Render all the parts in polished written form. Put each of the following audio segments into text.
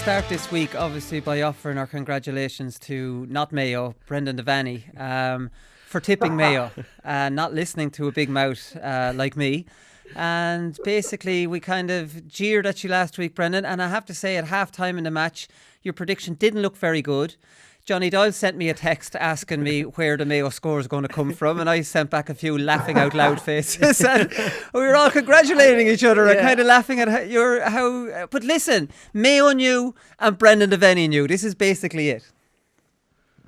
start this week, obviously, by offering our congratulations to not Mayo, Brendan Devenney, for tipping Mayo and not listening to a big mouth like me. And basically, we kind of jeered at you last week, Brendan. And I have to say, at half-time in the match, your prediction didn't look very good. Johnny Doyle sent me a text asking me where the Mayo score is going to come from, and I sent back a few laughing out loud faces. And we were all congratulating each other and kind of laughing at how. But listen, Mayo knew and Brendan Devenney knew. This is basically it.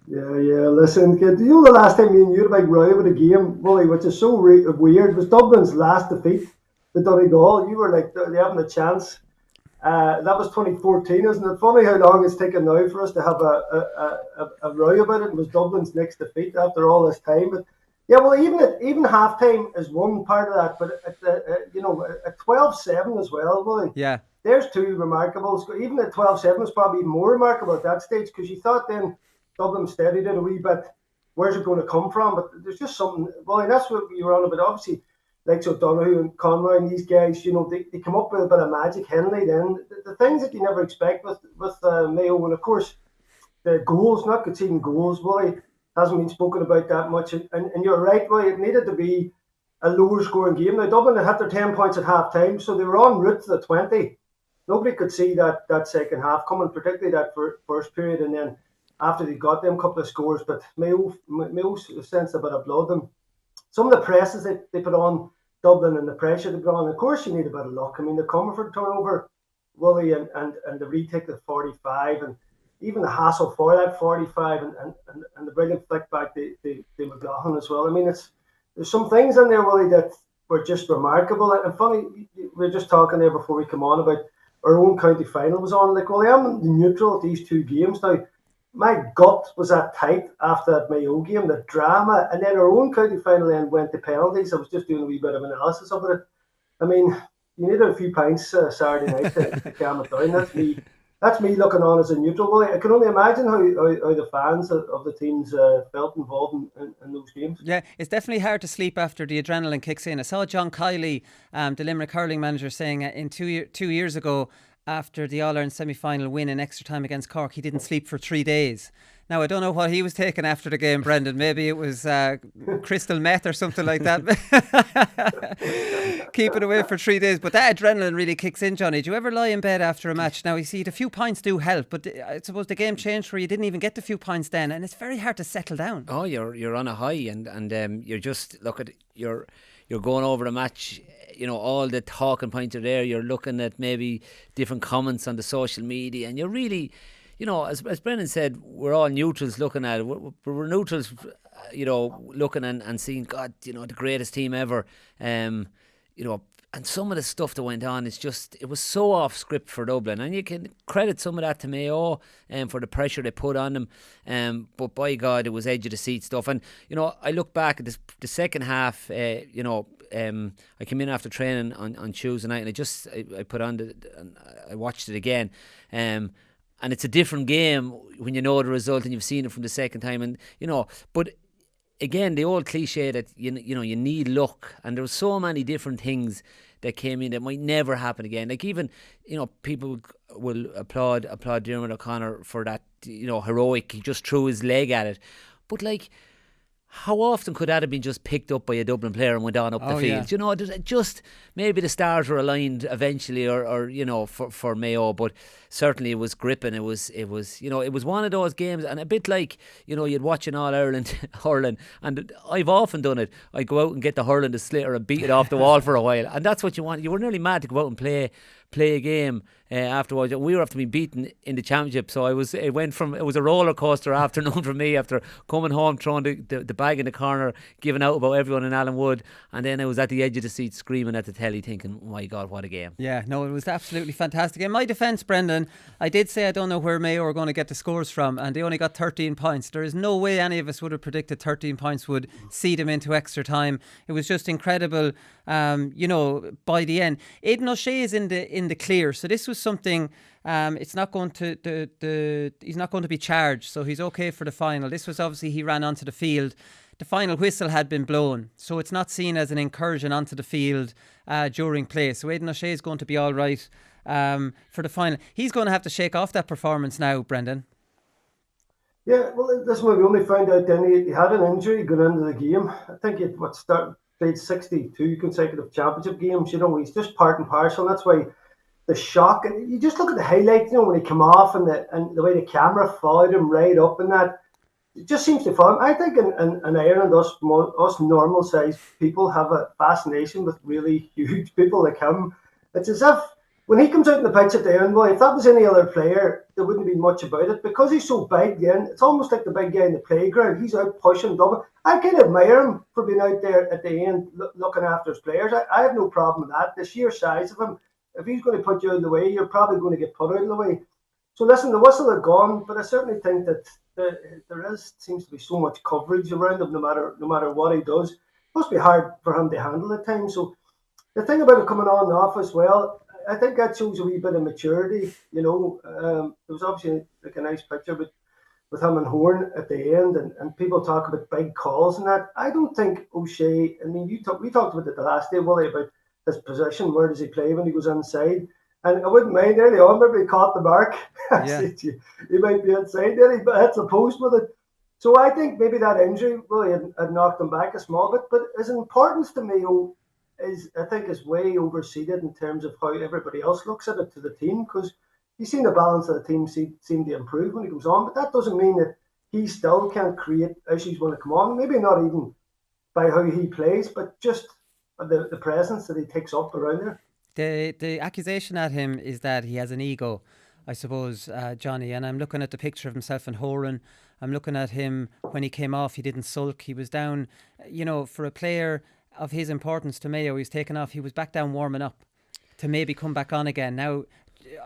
Yeah. Listen, kid, you know the last time me and you had a big row with a game, Willie, which is so weird, was Dublin's last defeat, the Donegal. You were like, they haven't a chance. That was 2014, isn't it? Funny how long it's taken now for us to have a row about it. It was Dublin's next defeat after all this time. But yeah, well, even half time is one part of that, but at 12-7 as well, Willie. Yeah. There's two remarkable. Even at 12-7 was probably even more remarkable at that stage, because you thought then Dublin steadied it a wee bit. Where's it going to come from? But there's just something. Well, and that's what you were on about. Obviously, like O'Donoghue and Conroy and these guys, they come up with a bit of magic. Henley, then the things that you never expect with Mayo, and of course the goals, not conceding goals, Willie, hasn't been spoken about that much. And you're right, Willie, it needed to be a lower scoring game. Now Dublin had their 10 points at half time, so they were en route to the 20. Nobody could see that second half coming, particularly that first period, and then after they got them couple of scores. But Mayo sensed a bit of blood, and some of the presses they put on Dublin and the pressure they put on, of course you need a bit of luck. I mean, the Comerford turnover, Willie, and the retake of 45, and even the hassle for that 45, and the brilliant flick back to McLaughlin as well. I mean, there's some things in there, Willie, that were just remarkable. And funny, we were just talking there before we come on about our own county final was on. Like, well, I'm neutral at these two games now. My gut was that tight after that Mayo game, the drama, and then our own county final then went to penalties. I was just doing a wee bit of analysis of it. I mean, you needed a few pints Saturday night to calm it down. That's me looking on as a neutral. Well, I can only imagine how the fans of the teams felt involved in those games. Yeah, it's definitely hard to sleep after the adrenaline kicks in. I saw John Kiley, the Limerick hurling manager, saying in 2 years ago, after the All-Ireland semi-final win in extra time against Cork, he didn't sleep for 3 days. Now, I don't know what he was taking after the game, Brendan. Maybe it was crystal meth or something like that. Keep it away for 3 days. But that adrenaline really kicks in, Johnny. Do you ever lie in bed after a match? Now, you see, the few pints do help, but I suppose the game changed where you didn't even get the few pints then, and it's very hard to settle down. Oh, you're on a high, and you're just, you're going over the match. All the talking points are there. You're looking at maybe different comments on the social media, and you're really, as Brendan said, we're all neutrals looking at it. We're neutrals, looking and seeing, God, the greatest team ever. And some of the stuff that went on, it was so off script for Dublin, and you can credit some of that to Mayo for the pressure they put on them. But by God, it was edge of the seat stuff. And I look back at the second half. I came in after training on Tuesday night, and I put on and I watched it again. And it's a different game when you know the result and you've seen it from the second time, and but again, the old cliche that you need luck, and there were so many different things that came in that might never happen again. Like, even people will applaud Dermot O'Connor for that heroic, he just threw his leg at it, but like, how often could that have been just picked up by a Dublin player and went on up the field? Yeah. Just maybe the stars were aligned eventually, or for Mayo, but certainly it was gripping. It was one of those games, and a bit like you'd watch an All Ireland hurling, and I've often done it. I go out and get the hurling, the sliotar, and beat it off the wall for a while, and that's what you want. You were nearly mad to go out and play a game afterwards. We were after being beaten in the championship, so it was a roller coaster afternoon for me after coming home, throwing the bag in the corner, giving out about everyone in Alan Wood, and then I was at the edge of the seat screaming at the telly thinking, oh my God, what a game. Yeah, no, it was absolutely fantastic. In my defence, Brendan, I did say I don't know where Mayo are going to get the scores from, and they only got 13 points. There is no way any of us would have predicted 13 points would see them into extra time. It was just incredible, by the end. Aidan O Shea is in the clear, so this was something. It's not going to he's not going to be charged, so he's okay for the final. This was obviously, he ran onto the field. The final whistle had been blown, so it's not seen as an incursion onto the field during play. So Aidan O Shea is going to be all right for the final. He's going to have to shake off that performance now, Brendan. Yeah, well, this one we only found out then he had an injury going into the game. I think he played 62 consecutive championship games. He's just part and parcel. And that's why the shock. And you just look at the highlights. When he came off and the way the camera followed him right up and that. It just seems to follow him. I think in Ireland, us normal sized people have a fascination with really huge people like him. It's as if when he comes out in the pitch at the end, if that was any other player, there wouldn't be much about it. Because he's so big, then it's almost like the big guy in the playground. He's out pushing Dublin. I kind of admire him for being out there at the end looking after his players. I have no problem with that. The sheer size of him, if he's going to put you out of the way, you're probably going to get put out of the way. So listen, the whistle had gone, but I certainly think that there seems to be so much coverage around him, no matter what he does. It must be hard for him to handle at times. So the thing about it coming on and off as well, I think that shows a wee bit of maturity. There was obviously like a nice picture with him and Horn at the end, and people talk about big calls and that. I don't think O'Shea. I mean, we talked about it the last day, Willie, about his position. Where does he play when he goes inside? And I wouldn't mind early on, maybe he caught the mark. Yeah. He might be inside there, but hits a post with it. So I think maybe that injury really had knocked him back a small bit. But his importance to Mayo is way overseated in terms of how everybody else looks at it to the team, because you've seen the balance of the team seem to improve when he comes on. But that doesn't mean that he still can't create issues when it come on. Maybe not even by how he plays, but just the presence that he takes up around there. The accusation at him is that he has an ego, I suppose, Johnny. And I'm looking at the picture of himself and Horan. I'm looking at him when he came off. He didn't sulk. He was down, for a player of his importance to Mayo, he's taken off. He was back down warming up to maybe come back on again. Now,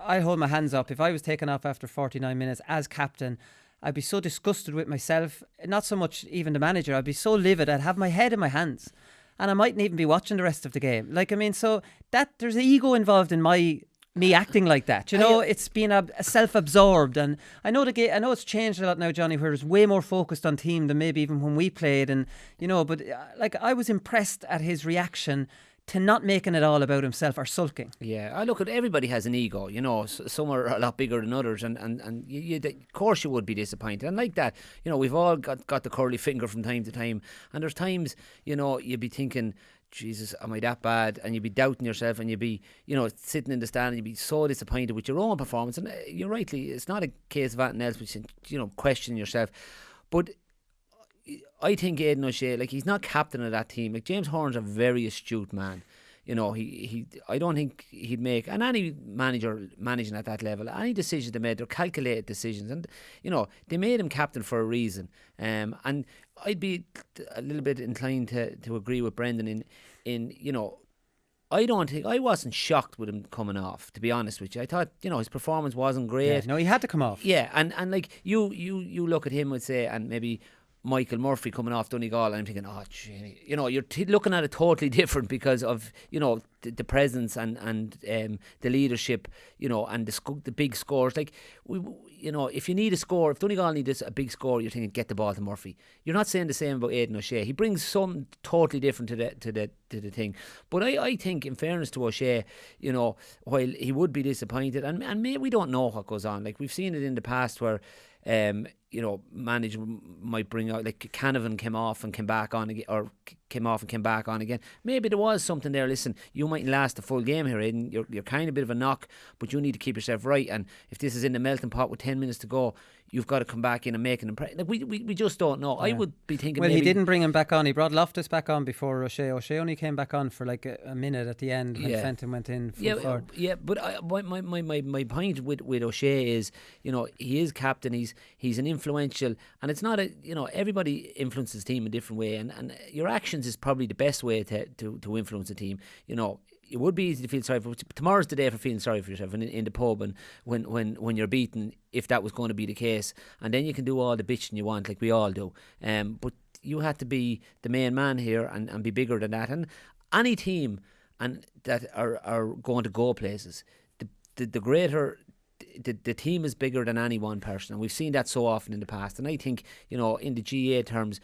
I hold my hands up. If I was taken off after 49 minutes as captain, I'd be so disgusted with myself. Not so much even the manager. I'd be so livid. I'd have my head in my hands. And I mightn't even be watching the rest of the game. So that there's ego involved in me acting like that. It's been a self-absorbed, and I know the game. I know it's changed a lot now, Johnny, where it's way more focused on team than maybe even when we played. And but I was impressed at his reaction to not making it all about himself or sulking. Yeah, I look at everybody has an ego. Some are a lot bigger than others, and you, of course you would be disappointed. And like that, we've all got the curly finger from time to time. And there's times, you'd be thinking, Jesus, am I that bad? And you'd be doubting yourself, and you'd be, sitting in the stand, and you'd be so disappointed with your own performance. And you're rightly, it's not a case of anything else, which questioning yourself. But I think Aidan O Shea, he's not captain of that team. James Horan's a very astute man. I don't think he'd make, and any manager managing at that level, any decisions they made, they're calculated decisions, and they made him captain for a reason. And I'd be a little bit inclined to agree with Brendan in I wasn't shocked with him coming off, to be honest with you. I thought, his performance wasn't great. Yeah, no, he had to come off. Yeah, and you look at him, would say, and maybe Michael Murphy coming off Donegal, and I'm thinking, oh, gee, you're looking at it totally different because of the presence and the leadership, and the big scores. If you need a score, if Donegal needs a big score, you're thinking get the ball to Murphy. You're not saying the same about Aidan O Shea. He brings something totally different to the thing. But I think, in fairness to O'Shea, while he would be disappointed, and maybe we don't know what goes on. We've seen it in the past where manager might bring out, Canavan came off and came back on again, or came off and came back on again. Maybe there was something there. Listen, you mightn't last the full game here, Aidan. You're kind of a bit of a knock, but you need to keep yourself right. And if this is in the melting pot with 10 minutes to go, you've got to come back in and make an impression. We just don't know. Yeah. I would be thinking. Well, maybe he didn't bring him back on. He brought Loftus back on before O'Shea. O'Shea only came back on for a minute at the end when Fenton went in. Yeah, but my point with O'Shea is, he is captain. He's an influential, and it's not everybody influences the team in a different way, and your actions is probably the best way to influence a team. It would be easy to feel sorry for. Tomorrow's the day for feeling sorry for yourself in the pub, and when you're beaten, if that was going to be the case, and then you can do all the bitching you want, like we all do. But you had to be the main man here and be bigger than that. And any team that are going to go places, the greater. The team is bigger than any one person, and we've seen that so often in the past. And I think, in the GA terms,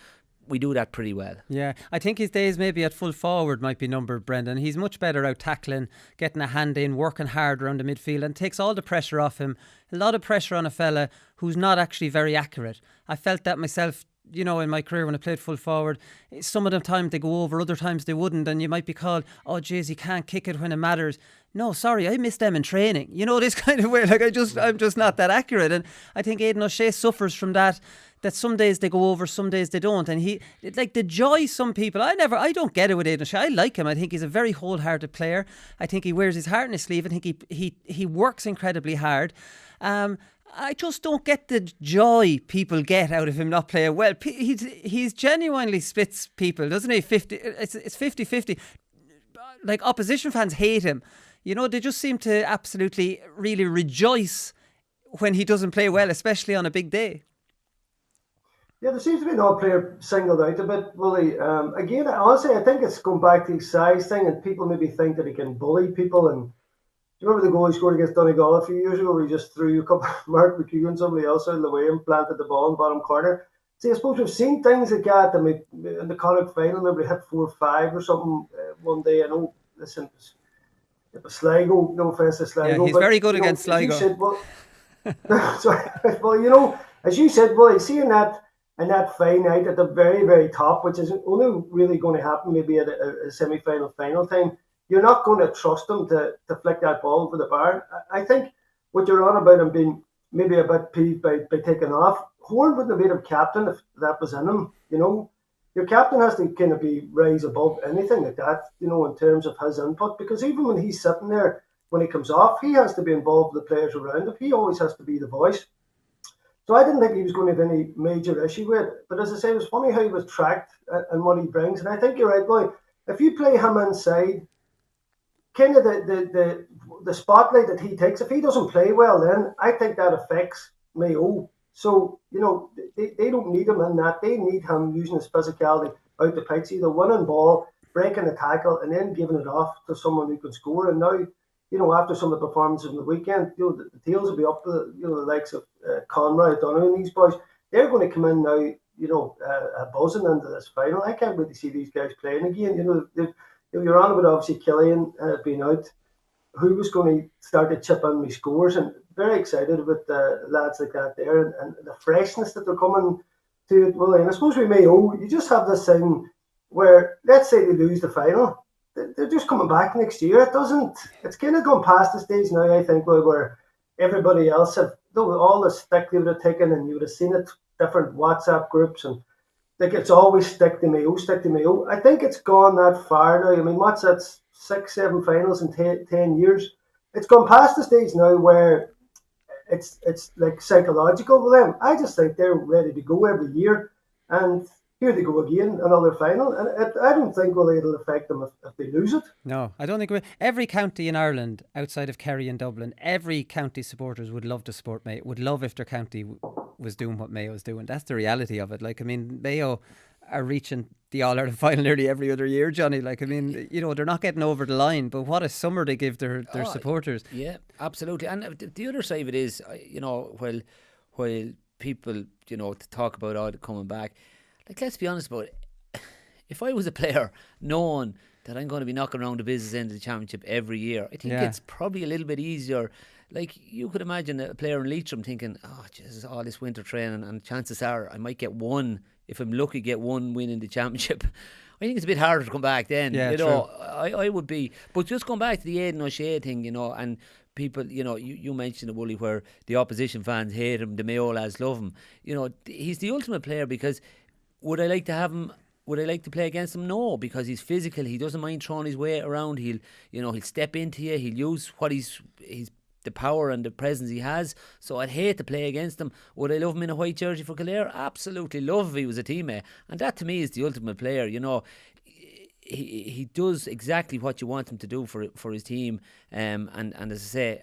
we do that pretty well. Yeah, I think his days maybe at full forward might be numbered, Brendan. He's much better out tackling, getting a hand in, working hard around the midfield, and takes all the pressure off him. A lot of pressure on a fella who's not actually very accurate. I felt that myself, you know, in my career when I played full forward. Some of the time they go over, other times they wouldn't, and you might be called, oh jeez, he can't kick it when it matters. No, sorry, I missed them in training. You know, this kind of way, like I'm just not that accurate. And I think Aidan O Shea suffers from that some days they go over, some days they don't. And he, like the joy some people, I don't get it with Aidan O Shea. I like him. I think he's a very wholehearted player. I think he wears his heart in his sleeve. I think he works incredibly hard. I just don't get the joy people get out of him not playing well. He's genuinely splits people, doesn't he? It's 50-50. Like opposition fans hate him. You know, they just seem to absolutely really rejoice when he doesn't play well, especially on a big day. Yeah, there seems to be no player singled out a bit, Willie. Again, honestly, I think it's going back to his size thing, and people maybe think that he can bully people. And do you remember the goal he scored against Donegal a few years ago, where he just threw a couple Mark McHugh and somebody else out of the way and planted the ball in bottom corner? See, I suppose we've seen things like that. I mean, in the Connacht final, maybe hit 4-5 or something one day. I know, listen, it was Sligo, no offence to Sligo. Yeah, he's very good against Sligo. Said, sorry, well, you know, as you said, well, seeing that in that fine night at the very, very top, which is only really going to happen maybe at a semi-final, final time, you're not going to trust him to flick that ball over the bar. I think what you're on about him being maybe a bit peeved by taking off, Horn wouldn't have made him captain if that was in him, you know. Your captain has to kind of be rise above anything like that, you know, in terms of his input, because even when he's sitting there, when he comes off, he has to be involved with the players around him. He always has to be the voice. So I didn't think he was going to have any major issue with it. But as I say, it was funny how he was tracked and what he brings. And I think you're right, boy. If you play him inside, kind of the spotlight that he takes, if he doesn't play well, then I think that affects Mayo. So, you know, they don't need him in that. They need him using his physicality out the pitch, either winning ball, breaking a tackle, and then giving it off to someone who can score. And now, you know, after some of the performances on the weekend, you know, the tails will be up to the likes of Conroy, Donovan, and these boys. They're going to come in now, you know, buzzing into this final. I can't wait to see these guys playing again. You know, you're on about obviously Killian being out. Who was going to start to chip in with scores, and very excited about lads like that there and the freshness that they're coming to it. Well, and I suppose we may you just have this thing where, let's say they lose the final, they're just coming back next year. It's kind of gone past the stage now, I think, where everybody else have, all the stick they would have taken, and you would have seen it, different WhatsApp groups, and like it's always stick to Mayo. I think it's gone that far now. I mean, what's that, 6-7 finals in 10 years? It's gone past the stage now where it's like psychological with them. I just think they're ready to go every year, and here they go again, another final. And I don't think it'll affect them if they lose it. No, I don't think every county in Ireland outside of Kerry and Dublin, every county supporters would love to support Mayo, would love if their county was doing what Mayo is doing. That's the reality of it. Like, I mean, Mayo are reaching the All-Ireland final nearly every other year, Johnny. Like, I mean, you know, they're not getting over the line, but what a summer they give their supporters. Yeah, absolutely. And the other side of it is, you know, while people, you know, to talk about all the coming back, like, let's be honest about it. If I was a player knowing that I'm going to be knocking around the business end of the championship every year, I think it's probably a little bit easier. Like, you could imagine a player in Leitrim thinking, oh, Jesus, all this winter training, and chances are I might get one, if I'm lucky, get one win in the championship. I think it's a bit harder to come back then. Yeah, you know, I would be. But just going back to the Aidan O Shea thing, you know, and people, you know, you mentioned it, Wooly, where the opposition fans hate him, the Mayo lads love him. You know, he's the ultimate player, because would I like to have him? Would I like to play against him? No, because he's physical. He doesn't mind throwing his weight around. He'll step into you. He'll use what he's the power and the presence he has. So I'd hate to play against him. Would I love him in a white jersey for Kildare? Absolutely love if he was a teammate. And that to me is the ultimate player. You know, he does exactly what you want him to do for his team. And as I say,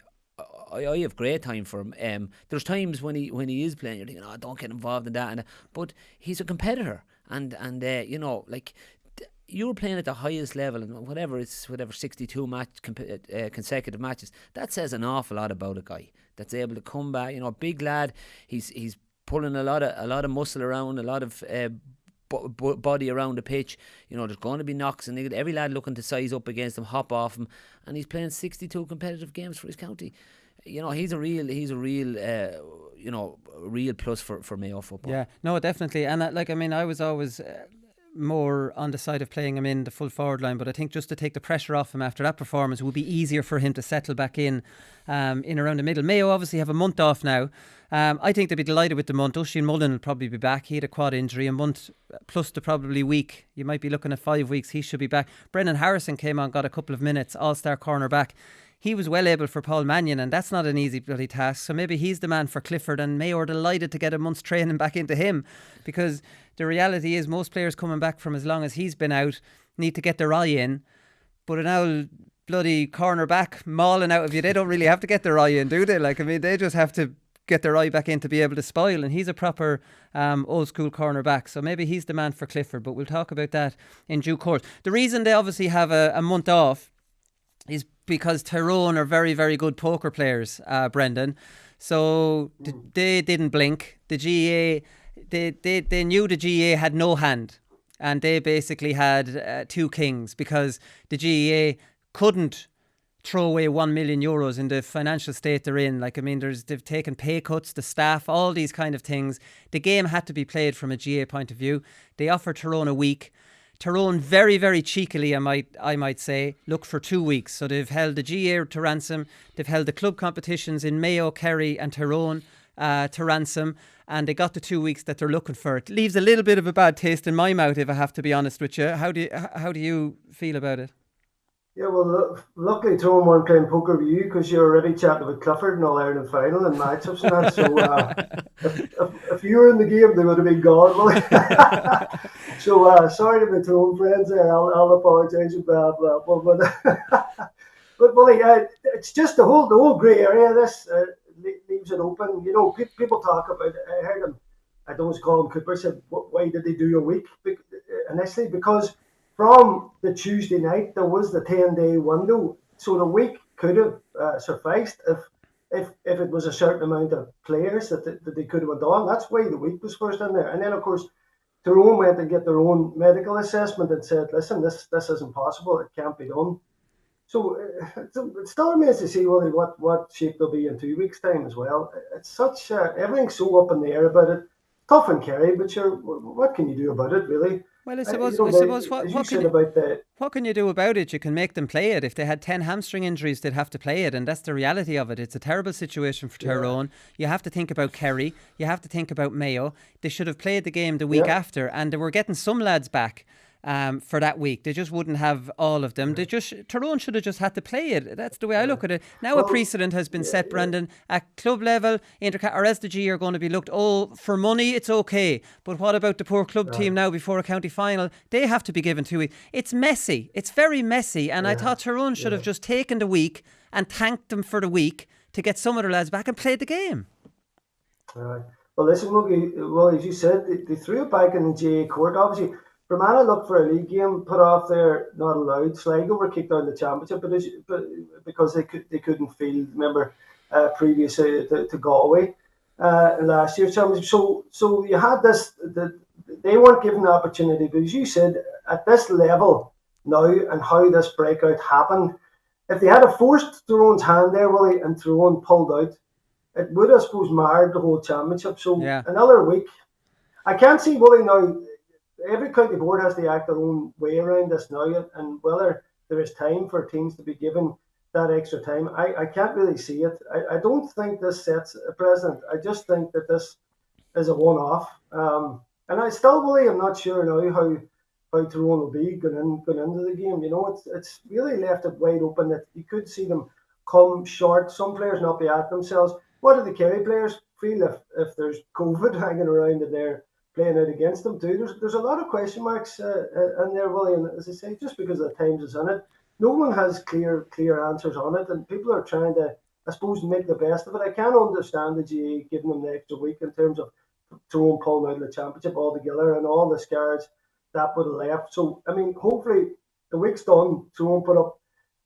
I have great time for him. There's times when he is playing, you're thinking, oh, don't get involved in that. But he's a competitor, and you know, like, you're playing at the highest level, and whatever 62 consecutive matches. That says an awful lot about a guy that's able to come back. You know, big lad. He's pulling a lot of muscle around, a lot of body around the pitch. There's going to be knocks, and every lad looking to size up against him, hop off him, and he's playing 62 competitive games for his county. He's a real real plus for Mayo football. Yeah, no, definitely. And I was always more on the side of playing him in the full forward line, but I think just to take the pressure off him after that performance, it would be easier for him to settle back in around the middle. Mayo obviously have a month off now. I think they'd be delighted with the month. Oisin Mullen will probably be back. He had a quad injury, a month plus the probably week. You might be looking at 5 weeks. He should be back. Brendan Harrison came on, got a couple of minutes, all-star corner back. He was well able for Paul Mannion, and that's not an easy bloody task. So maybe he's the man for Clifford, and Mayo are delighted to get a month's training back into him, because the reality is most players coming back from as long as he's been out need to get their eye in. But an old bloody corner back mauling out of you, they don't really have to get their eye in, do they? They just have to get their eye back in to be able to spoil, and he's a proper old school cornerback, so maybe he's the man for Clifford, but we'll talk about that in due course. The reason they obviously have a month off is because Tyrone are very, very good poker players, Brendan. So they didn't blink. The GA, they knew the GA had no hand, and they basically had two kings, because the GA couldn't throw away €1 million in the financial state they're in. They've taken pay cuts, the staff, all these kind of things. The game had to be played from a GA point of view. They offered Tyrone a week. Tyrone very, very cheekily, I might say, looked for 2 weeks. So they've held the GA to ransom. They've held the club competitions in Mayo, Kerry and Tyrone to ransom. And they got the 2 weeks that they're looking for. It leaves a little bit of a bad taste in my mouth, if I have to be honest with you. How do you feel about it? Yeah, well, luckily Tyrone weren't playing poker with you, because you're already chatting with Clifford in All-Ireland final and matchups and that. So if you were in the game, they would have been gone. So sorry to the Tyrone friends. I'll apologise and blah blah. But Willie, it's just the whole grey area. This leaves it open. People talk about. I heard him. I don't call him Cooper. Said, why did they do a week initially? Because from the Tuesday night, there was the 10-day window, so the week could have sufficed if it was a certain amount of players that they could have went on. That's why the week was first in there. And then, of course, Tyrone went and get their own medical assessment and said, listen, this isn't possible, it can't be done. So it still remains to see really what shape they'll be in 2 weeks' time as well. It's such, everything's so up in the air about it. Tough and Kerry, but sure, what can you do about it, really? Well, I suppose what can you do about it? You can make them play it. If they had 10 hamstring injuries, they'd have to play it, and that's the reality of it. It's a terrible situation for Tyrone. You have to think about Kerry. You have to think about Mayo. They should have played the game the week after, and they were getting some lads back for that week. They just wouldn't have all of them. Tyrone should have just had to play it. That's the way I look at it. Now a precedent has been set, Brendan, at club level, or as the G are going to be looked, for money it's okay, but what about the poor club team now before a county final? They have to be given 2 weeks. It's messy. It's very messy, and I thought Tyrone should have just taken the week and thanked them for the week to get some of their lads back and played the game. Well, listen, well, as you said, they threw it back in the GA court. Obviously, Fermanagh looked for a league game put off there, not allowed. Sligo were kicked out of the championship, because they couldn't field. Remember, previous to Galway last year's championship. So you had this. They weren't given the opportunity, but as you said, at this level now and how this breakout happened, if they had a forced Tyrone's hand there, Willie, and Tyrone pulled out, it would, I suppose, marred the whole championship. So another week. I can't see Willie now. Every county board has to act their own way around this now, and whether there is time for teams to be given that extra time, I can't really see it. I don't think this sets a precedent. I just think that this is a one-off. And I still really am not sure now how Tyrone will be going into the game. It's really left it wide open that you could see them come short. Some players not be at themselves. What do the Kerry players feel if there's COVID hanging around and they're playing out against them too? There's a lot of question marks in there, Willie, and as I say, just because of the times it's in it, no one has clear answers on it, and people are trying to, I suppose, make the best of it. I can't understand the GA giving them the extra week in terms of Tyrone pulling out of the championship altogether and all the scars that would have left. So, I mean, hopefully the week's done, Tyrone put up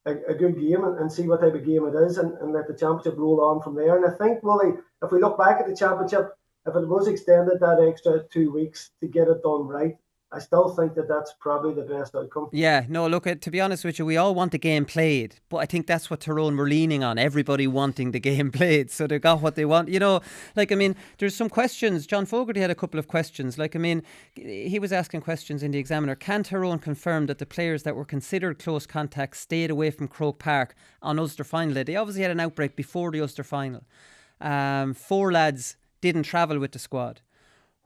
a good game and see what type of game it is, and let the championship roll on from there. And I think, Willie, if we look back at the championship, if it was extended that extra 2 weeks to get it done right, I still think that's probably the best outcome. Yeah, no, look, to be honest with you, we all want the game played, but I think that's what Tyrone were leaning on, everybody wanting the game played, so they got what they want. You know, like, I mean, there's some questions. John Fogarty had a couple of questions. Like, I mean, he was asking questions in the Examiner. Can Tyrone confirm that the players that were considered close contacts stayed away from Croke Park on Ulster final day? They obviously had an outbreak before the Ulster final. 4 lads didn't travel with the squad.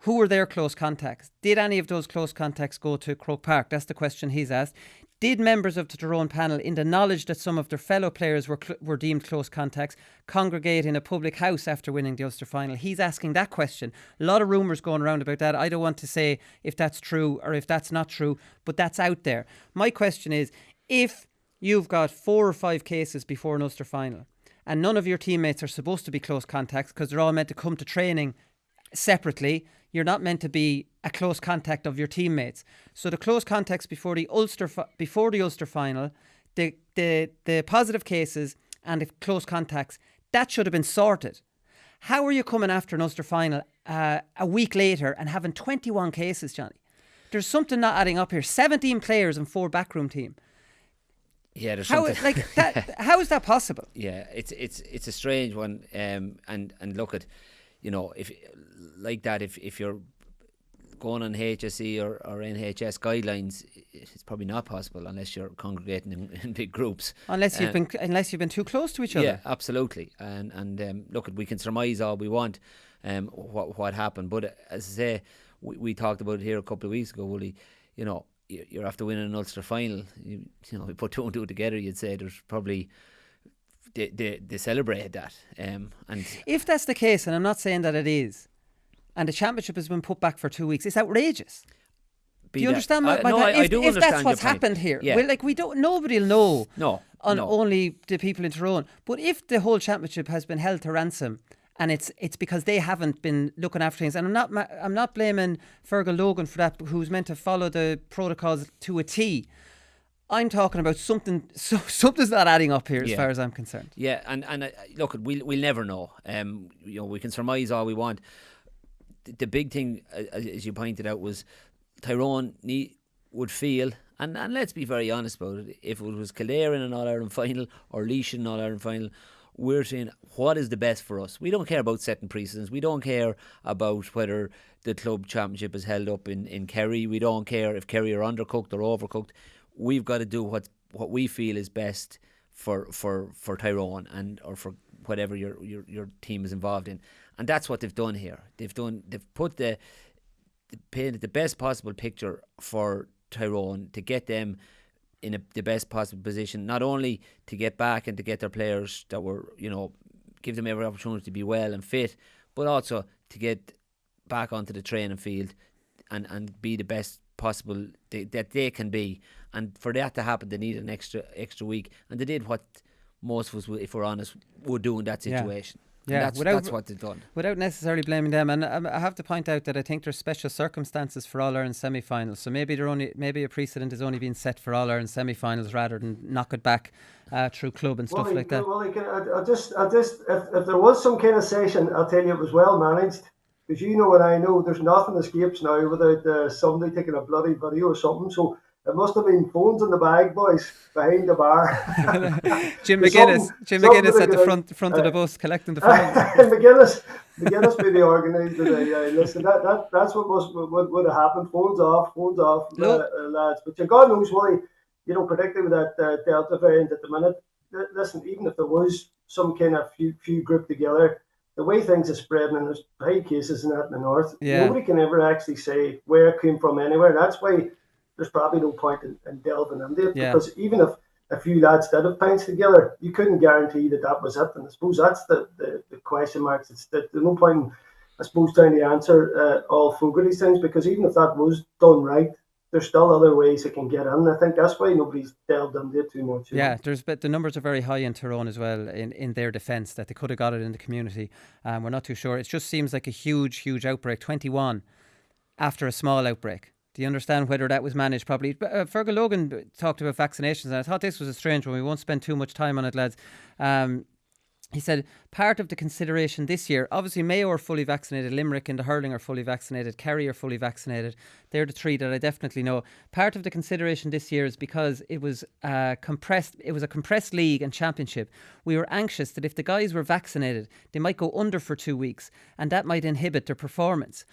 Who were their close contacts? Did any of those close contacts go to Croke Park? That's the question he's asked. Did members of the Tyrone panel, in the knowledge that some of their fellow players were deemed close contacts, congregate in a public house after winning the Ulster final? He's asking that question. A lot of rumours going around about that. I don't want to say if that's true or if that's not true, but that's out there. My question is, if you've got 4 or 5 cases before an Ulster final and none of your teammates are supposed to be close contacts because they're all meant to come to training separately, you're not meant to be a close contact of your teammates. So the close contacts before the Ulster final, the positive cases and the close contacts, that should have been sorted. How are you coming after an Ulster final a week later and having 21 cases, Johnny? There's something not adding up here. 17 players and 4 backroom team. Yeah, there's how, something. like that. How is that possible? Yeah, it's a strange one. And look at, you know, if like that, if you're going on HSE or NHS guidelines, it's probably not possible unless you're congregating in big groups. Unless you've been too close to each other. Yeah, absolutely. And look, we can surmise all we want what happened, but as I say, we talked about it here a couple of weeks ago, Willie. You know, you're after winning an Ulster final. You know, we put 2 and 2 together. You'd say there's probably. They celebrate that. And if that's the case, and I'm not saying that it is, and the championship has been put back for 2 weeks, it's outrageous. Do you understand my point? I do if understand that's what's happened here, yeah. Nobody will know. No. Only the people in Tyrone. But if the whole championship has been held to ransom, and it's because they haven't been looking after things, and I'm not blaming Fergal Logan for that, who's meant to follow the protocols to a T. I'm talking about something's not adding up here as far as I'm concerned. Yeah, and look, we'll never know. You know, we can surmise all we want. The big thing, as you pointed out, was Tyrone would feel, and let's be very honest about it, if it was Kildare in an All-Ireland final or Laois in an All-Ireland final, we're saying what is the best for us. We don't care about setting precedents. We don't care about whether the club championship is held up in Kerry. We don't care if Kerry are undercooked or overcooked. We've got to do what we feel is best for Tyrone or for whatever your team is involved in, and that's what they've done here. They've put painted the best possible picture for Tyrone to get them in the best possible position, not only to get back and to get their players that were, you know, give them every opportunity to be well and fit, but also to get back onto the training field and be the best possible that they can be. And for that to happen, they need an extra week, and they did what most of us, if we're honest, would do in that situation. Yeah, that's what they've done. Without necessarily blaming them, and I have to point out that I think there's special circumstances for All-Ireland semi-finals. So maybe a precedent is only being set for All-Ireland semi-finals rather than knock it back through club and stuff like that. Well, I'll just if there was some kind of session, I'll tell you it was well managed. Because you know what I know, there's nothing escapes now without somebody taking a bloody video or something. So it must have been phones in the bag, boys, behind the bar. Jim McGuinness at the front of the bus collecting the phones. McGuinness maybe organised it. Listen, that's what would have happened. Phones off, lads. But God knows why, you know, particularly with that Delta variant at the minute. Listen, even if there was some kind of few grouped together, the way things are spreading, and there's high cases in the north, nobody can ever actually say where it came from anywhere. That's why there's probably no point in delving into it, because even if a few lads did have pints together, you couldn't guarantee that was it. And I suppose that's the question marks. There's no point in, I suppose, trying to answer all Fogarty's things, because even if that was done right, there's still other ways it can get in. I think that's why nobody's delved into it too much. Yeah, but the numbers are very high in Tyrone as well in their defence, that they could have got it in the community. We're not too sure. It just seems like a huge outbreak. 21 after a small outbreak. Do you understand whether that was managed properly? Fergal Logan talked about vaccinations, and I thought this was a strange one. We won't spend too much time on it, lads. he said, part of the consideration this year, obviously Mayo are fully vaccinated, Limerick in the hurling are fully vaccinated, Kerry are fully vaccinated. They're the three that I definitely know. Part of the consideration this year is because it was a compressed league and championship. We were anxious that if the guys were vaccinated, they might go under for 2 weeks and that might inhibit their performance.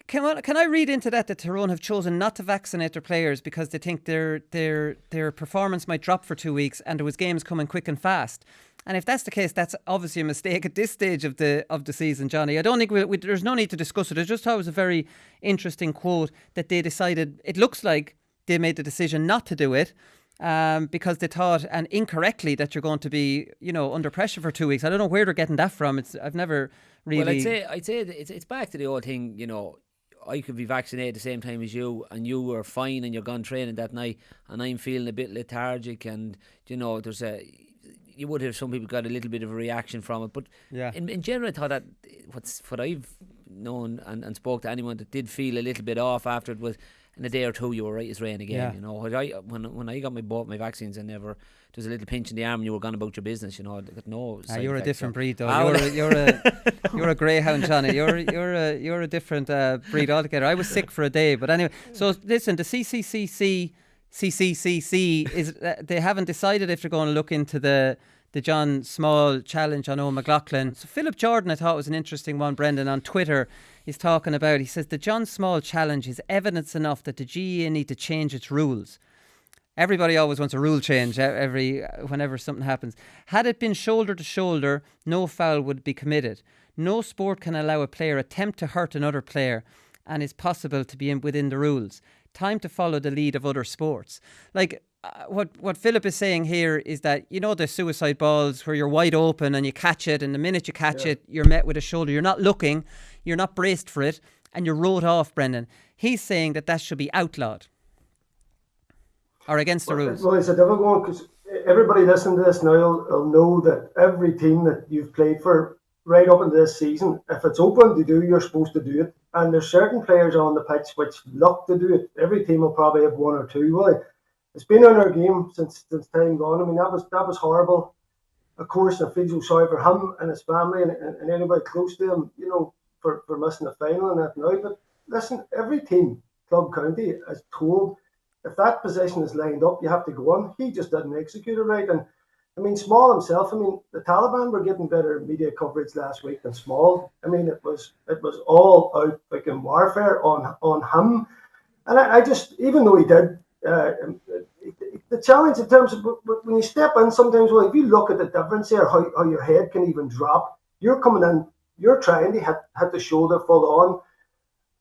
Can I read into that Tyrone have chosen not to vaccinate their players because they think their performance might drop for 2 weeks and there was games coming quick and fast? And if that's the case, that's obviously a mistake at this stage of the season, Johnny. I don't think there's no need to discuss it. I just thought it was a very interesting quote that they decided. It looks like they made the decision not to do it because they thought, and incorrectly, that you're going to be, under pressure for 2 weeks. I don't know where they're getting that from. I've never really. Well, I'd say it's back to the old thing. I could be vaccinated at the same time as you, and you were fine and you're gone training that night, and I'm feeling a bit lethargic, and you would have some people got a little bit of a reaction from it, but in general, I thought that what I've known and spoke to anyone that did feel a little bit off after it was in a day or two you were right as rain again. When I got my vaccines, I never. There's a little pinch in the arm and you were gone about your business. No. You're a different breed, though. You're a greyhound, Johnny. You're a different breed altogether. I was sick for a day, but anyway. So listen, the CCC is they haven't decided if they're going to look into the John Small challenge on Owen McLaughlin. So Philip Jordan, I thought, was an interesting one. Brendan on Twitter is talking about. He says the John Small challenge is evidence enough that the JOE need to change its rules. Everybody always wants a rule change whenever something happens. Had it been shoulder to shoulder, no foul would be committed. No sport can allow a player attempt to hurt another player and is possible to be within the rules. Time to follow the lead of other sports. What Philip is saying here is that, the suicide balls where you're wide open and you catch it, and the minute you catch it, you're met with a shoulder. You're not looking, you're not braced for it, and you're wrote off, Brendan. He's saying that should be outlawed. Or against the rules? Well, it's a difficult one because everybody listening to this now will know that every team that you've played for right up into this season, if it's open to do, you're supposed to do it. And there's certain players on the pitch which look to do it. Every team will probably have one or two. Well, it's been in our game since time gone. I mean, that was horrible. Of course, I feel so sorry for him and his family and anybody close to him, for missing the final and that now. But listen, every team, club, county, is told if that position is lined up, you have to go on. He just didn't execute it right. And I mean, Small himself, the Taliban were getting better media coverage last week than Small. I mean, it was all out fucking warfare on him. And I just, even though he did, the challenge in terms of when you step in, sometimes, if you look at the difference here, how your head can even drop, you're coming in, you're trying to hit the shoulder full on.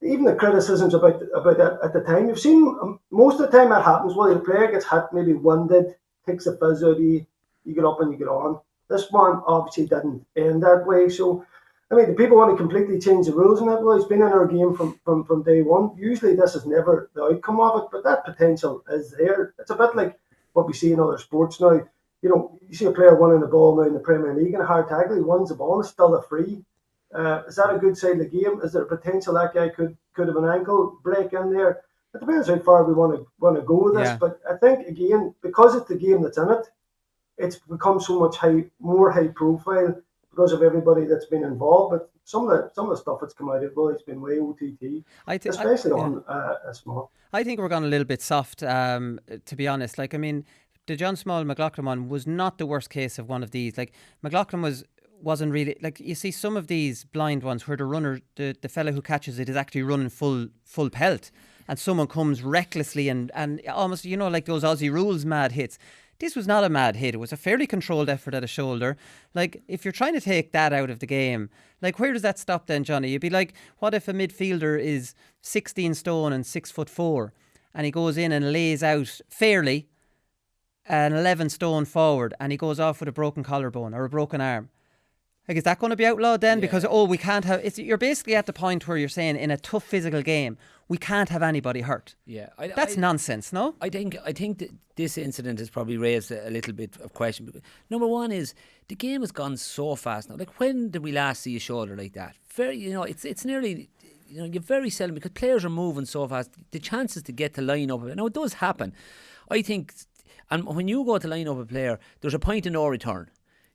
Even the criticisms about that at the time, you've seen most of the time that happens. The player gets hit, maybe winded, takes a fizz out of you get up and you get on. This one obviously didn't end that way. So, the people want to completely change the rules in that way. It's been in our game from day one. Usually this is never the outcome of it, but that potential is there. It's a bit like what we see in other sports now. You see a player winning the ball now in the Premier League in a hard tackle, he wins the ball and it's still a free. Is that a good side of the game? Is there a potential that guy could have an ankle break in there? It depends how far we want to go with this. But I think, again, because it's the game that's in it, it's become so much more high profile because of everybody that's been involved. But some of the stuff that's come out of it, it's been way OTT, especially on Small. I think we're gone a little bit soft, to be honest. The John Small McLaughlin one was not the worst case of one of these. McLaughlin wasn't really, you see some of these blind ones where the runner, the fella who catches it is actually running full pelt, and someone comes recklessly and almost, like those Aussie rules mad hits. This was not a mad hit. It was a fairly controlled effort at a shoulder. If you're trying to take that out of the game, where does that stop then, Johnny? You'd be like, what if a midfielder is 16 stone and 6'4", and he goes in and lays out fairly an 11 stone forward, and he goes off with a broken collarbone or a broken arm? Is that going to be outlawed then? Because, we can't have... You're basically at the point where you're saying in a tough physical game, we can't have anybody hurt. Yeah. That's nonsense, no? I think that this incident has probably raised a little bit of question. Number one is, the game has gone so fast now. When did we last see a shoulder like that? It's nearly... you very seldom, because players are moving so fast, the chances to get to line up... Now, it does happen. I think... And when you go to line up a player, there's a point of no return.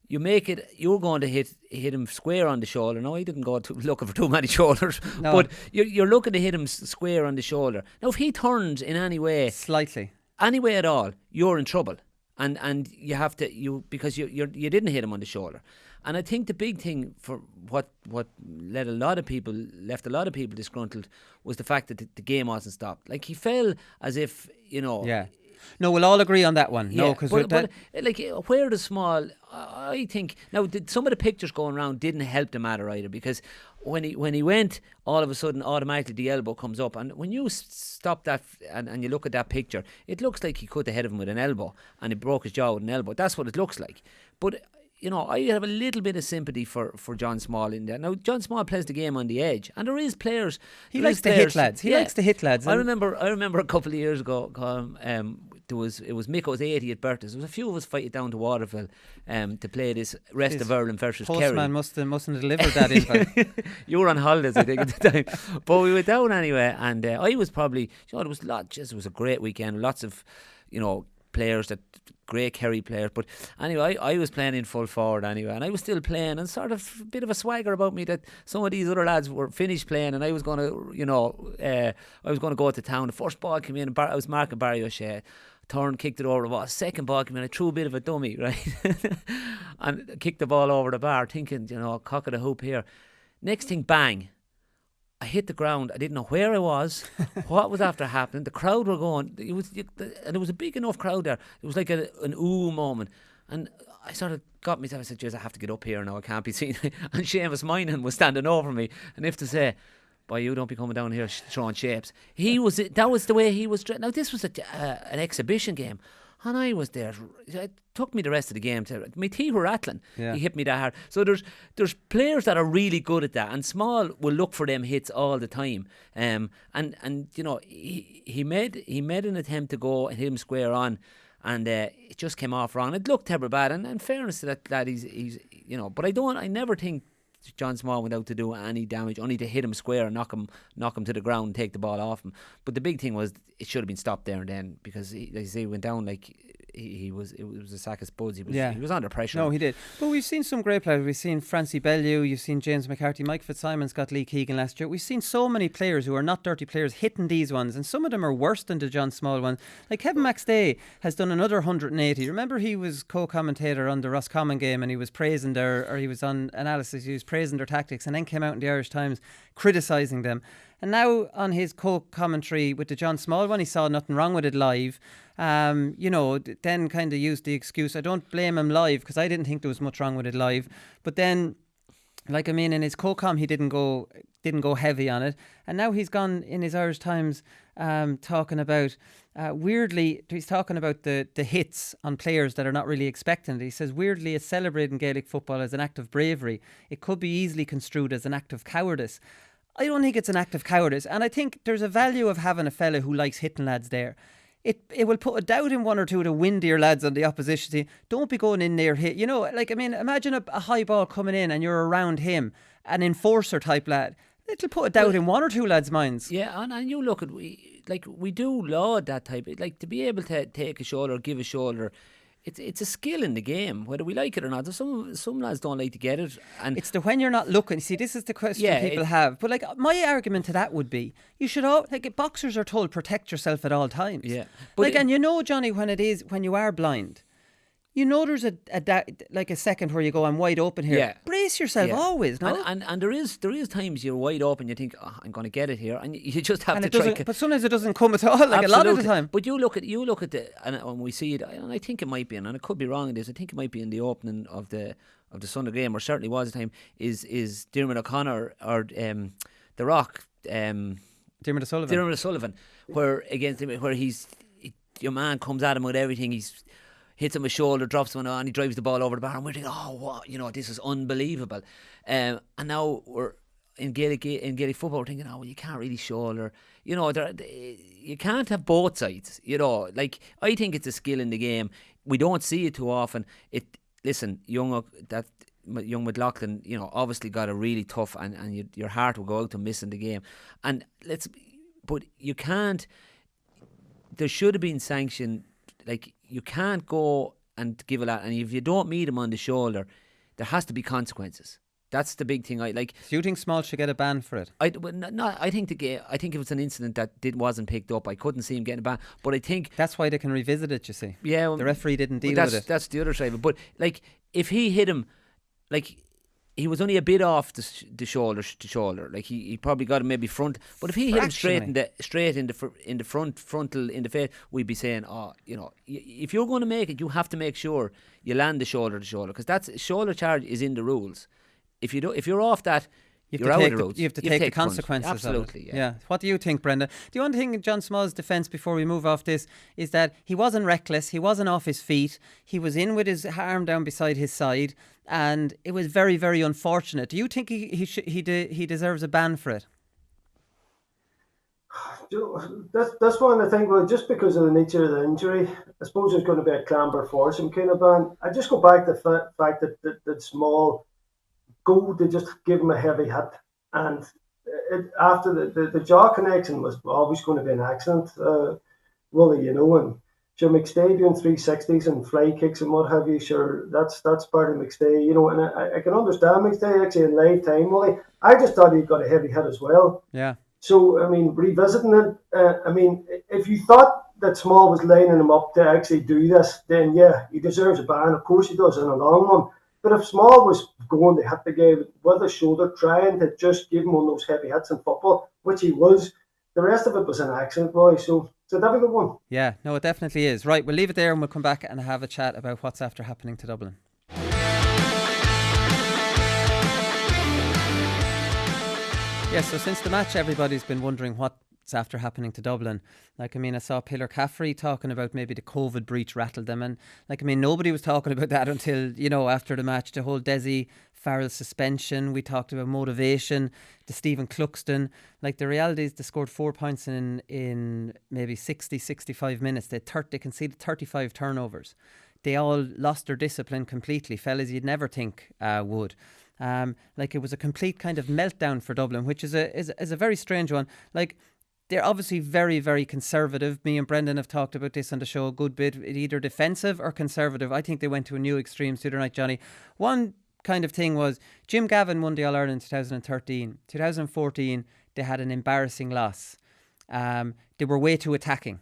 you're going to hit him square on the shoulder. No, he didn't go looking for too many shoulders, No. but you're looking to hit him square on the shoulder. Now, if he turns in any way, Slightly. any way at all, you're in trouble, and you have to because you didn't hit him on the shoulder. And I think the big thing for what left a lot of people disgruntled was the fact that the game wasn't stopped. Like, he fell as if, Yeah. No, we'll all agree on that one. yeah, No, because but like, where the small, I think now some of the pictures going around didn't help the matter either, because when he went, all of a sudden automatically the elbow comes up, and when you stop that and you look at that picture, it looks like he cut the head of him with an elbow and he broke his jaw with an elbow. That's what it looks like. But I have a little bit of sympathy for John Small in there. Now, John Small plays the game on the edge, and there is players. he likes to hit lads. He likes to hit lads. I remember a couple of years ago, it was Miko's 80th birthday. There was a few of us fighting down to Waterville to play this rest of Ireland versus Kerry. Postman mustn't have delivered that invite. You were on holidays, I think, at the time. But we went down anyway, and I was probably, it was a great weekend. Lots of, players, great Kerry players. But anyway, I was playing in full forward anyway, and I was still playing, and sort of a bit of a swagger about me that some of these other lads were finished playing, and I was going to, go to town. The first ball came in, and I was marking Aidan O Shea. Tyrone kicked it over the bar. Second ball came in, I threw a bit of a dummy, right? And kicked the ball over the bar, thinking, cock of the hoop here. Next thing, bang. I hit the ground. I didn't know where I was, what was after happening. The crowd were going, and it was a big enough crowd there. It was like an ooh moment. And I sort of got myself, I said, "Jeez, I have to get up here now, I can't be seen." And Seamus Moynihan was standing over me. And if to say, "Boy, you don't be coming down here throwing shapes." That was the way he was. Now, this was an exhibition game. And I was there. It took me the rest of the game my teeth were rattling. Yeah. He hit me that hard. So there's players that are really good at that, and Small will look for them hits all the time. And he made an attempt to go and hit him square on, and it just came off wrong. It looked terrible bad. And in fairness to that lad, he's but I never think John Small went out to do any damage, only to hit him square and knock him to the ground and take the ball off him. But the big thing was, it should have been stopped there and then, because he went down like it was a sack of spuds. He was under pressure. No, he did. But we've seen some great players. We've seen Francie Bellew, you've seen James McCarthy, Mike Fitzsimons got Lee Keegan last year. We've seen so many players who are not dirty players hitting these ones, and some of them are worse than the John Small ones. Like Kevin McStay has done another 180. Remember, he was co-commentator on the Roscommon game, and he was praising he was on analysis, he was praising their tactics, and then came out in the Irish Times criticising them. And now on his co-commentary with the John Small one, he saw nothing wrong with it live. Then kind of used the excuse, I don't blame him live, because I didn't think there was much wrong with it live. But then, in his co-com, he didn't go heavy on it. And now he's gone in his Irish Times talking about, weirdly, he's talking about the hits on players that are not really expecting it. He says, weirdly, it's celebrating Gaelic football as an act of bravery. It could be easily construed as an act of cowardice. I don't think it's an act of cowardice, and I think there's a value of having a fella who likes hitting lads there. It will put a doubt in one or two of the windier lads on the opposition team. Don't be going in there hit. Imagine a high ball coming in and you're around him, an enforcer type lad. It'll put a doubt in one or two lads' minds. Yeah, and you look at, we do laud that type. Like, to be able to take a shoulder, give a shoulder, it's a skill in the game, whether we like it or not. Some lads don't like to get it, and it's the when you're not looking. See, this is the question people have. But my argument to that would be, you should all boxers are told protect yourself at all times. Yeah, but Johnny, when you are blind. There's a second where you go, I'm wide open here. Yeah. Brace yourself always, no? And there is times you're wide open, you think, I'm going to get it here, and you just have to try. But sometimes it doesn't come at all, a lot of the time. But you look at and we see it, and I think it might be, and I could be wrong in this, I think it might be in the opening of the Sunday game, or certainly was the time, is Diarmuid O'Connor or The Rock, Diarmuid O'Sullivan, where your man comes at him with everything, hits him with shoulder, drops him on, he drives the ball over the bar, and we're thinking, oh, what, this is unbelievable. And now we're in Gaelic football, we're thinking, you can't really shoulder. You can't have both sides. I think it's a skill in the game. We don't see it too often. Young McLaughlin, obviously got a really tough, and your heart will go out to missing the game. But you can't. There should have been sanction. Like, you can't go and give a lot. And if you don't meet him on the shoulder, there has to be consequences. That's the big thing. I like. Do you think Small should get a ban for it? I think I think if it's an incident that wasn't picked up, I couldn't see him getting a ban. But I think that's why they can revisit it. You see, yeah, the referee didn't deal with it. That's the other side of it. But like, if he hit him, like, he was only a bit off the shoulder to shoulder. Like he probably got him maybe front. But if he hit him straight in the frontal in the face, we'd be saying, if you're going to make it, you have to make sure you land the shoulder to shoulder, because that's shoulder charge is in the rules. If you're off that, you're out of the roads. You have to take the consequences. Absolutely, of it. Yeah. What do you think, Brenda? The only thing in John Small's defence before we move off this is that he wasn't reckless. He wasn't off his feet. He was in with his arm down beside his side, and it was very, very unfortunate. Do you think he deserves a ban for it? That's one I think. Well, just because of the nature of the injury, I suppose there's going to be a clamber for some kind of ban. I just go back to the fact that Small go to just give him a heavy hit, and after the jaw connection was always going to be an accident, Willie, and sure, McStay doing 360s and fly kicks and what have you, sure, that's part of McStay, and I can understand McStay actually in live time, Willie. I just thought he got a heavy hit as well. Yeah. So, I mean, revisiting it, if you thought that Small was lining him up to actually do this, then yeah, he deserves a ban. Of course he does in a long one. But if Small was going to hit the guy with his shoulder, trying to just give him one of those heavy hits in football, which he was, the rest of it was an accident, boy. So it's a difficult one. Yeah, no, it definitely is. Right, we'll leave it there and we'll come back and have a chat about what's after happening to Dublin. Yeah, so since the match, everybody's been wondering what's after happening to Dublin. Like, I mean, I saw Pillar Caffrey talking about maybe the COVID breach rattled them. And, like, I mean, nobody was talking about that until, after the match, the whole Desi Farrell suspension. We talked about motivation, the Stephen Cluxton. Like, the reality is they scored 4 points in maybe 60, 65 minutes. They conceded 35 turnovers. They all lost their discipline completely. Fellas you'd never think would. Like, it was a complete kind of meltdown for Dublin, which is a very strange one. Like, they're obviously very, very conservative. Me and Brendan have talked about this on the show a good bit, either defensive or conservative. I think they went to a new extreme the other night, Johnny. One kind of thing was Jim Gavin won the All-Ireland in 2013. 2014, they had an embarrassing loss. They were way too attacking.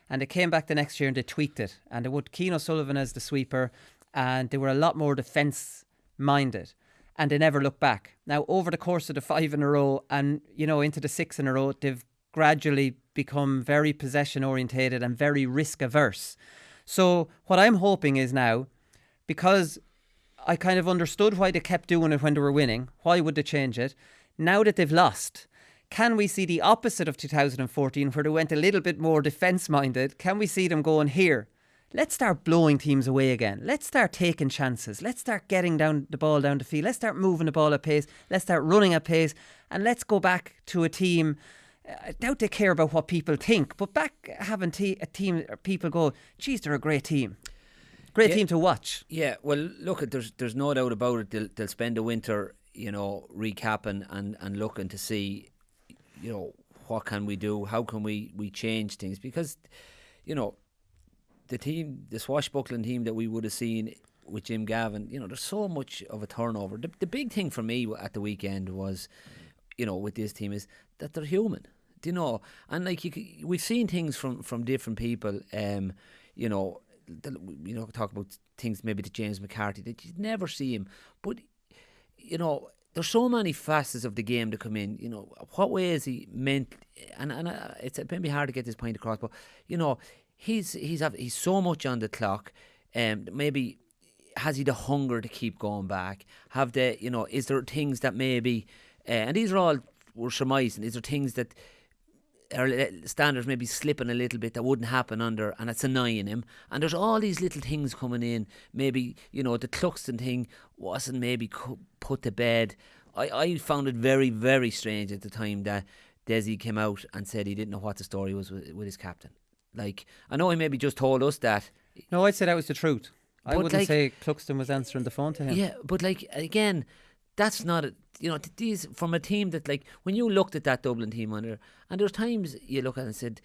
And they came back the next year and they tweaked it. And they put Keane O'Sullivan as the sweeper. And they were a lot more defence-minded. And they never looked back. Now, over the course of the 5 in a row and, into the 6 in a row, they've gradually become very possession orientated and very risk averse. So what I'm hoping is now, because I kind of understood why they kept doing it when they were winning, why would they change it? Now that they've lost, can we see the opposite of 2014 where they went a little bit more defence minded? Can we see them going, here, let's start blowing teams away again. Let's start taking chances. Let's start getting the ball down the field. Let's start moving the ball at pace. Let's start running at pace. And let's go back to a team. I doubt they care about what people think, but back having a team, people go, geez, they're a great team. Great team to watch. Yeah, well, look, there's no doubt about it. They'll spend the winter, recapping and looking to see, what can we do? How can we change things? Because, the swashbuckling team that we would have seen with Jim Gavin, there's so much of a turnover. The big thing for me at the weekend was, with this team is that they're human. And like we've seen things from different people. Talk about things maybe to James McCarthy that you never see him. But there's so many facets of the game that come in. What way is he meant? And it's maybe hard to get this point across, but he's so much on the clock. Maybe has he the hunger to keep going back? Is there things that maybe, and these are all we're surmising. Is there things that our standards maybe slipping a little bit that wouldn't happen under, and it's annoying him? And there's all these little things coming in. Maybe the Cluxton thing wasn't maybe put to bed. I found it very, very strange at the time that Desi came out and said he didn't know what the story was with his captain. Like, I know he maybe just told us that. No, I'd say that was the truth. I wouldn't say Cluxton was answering the phone to him. Yeah, but again, that's not these from a team that, like, when you looked at that Dublin team and there's times you look at it and said,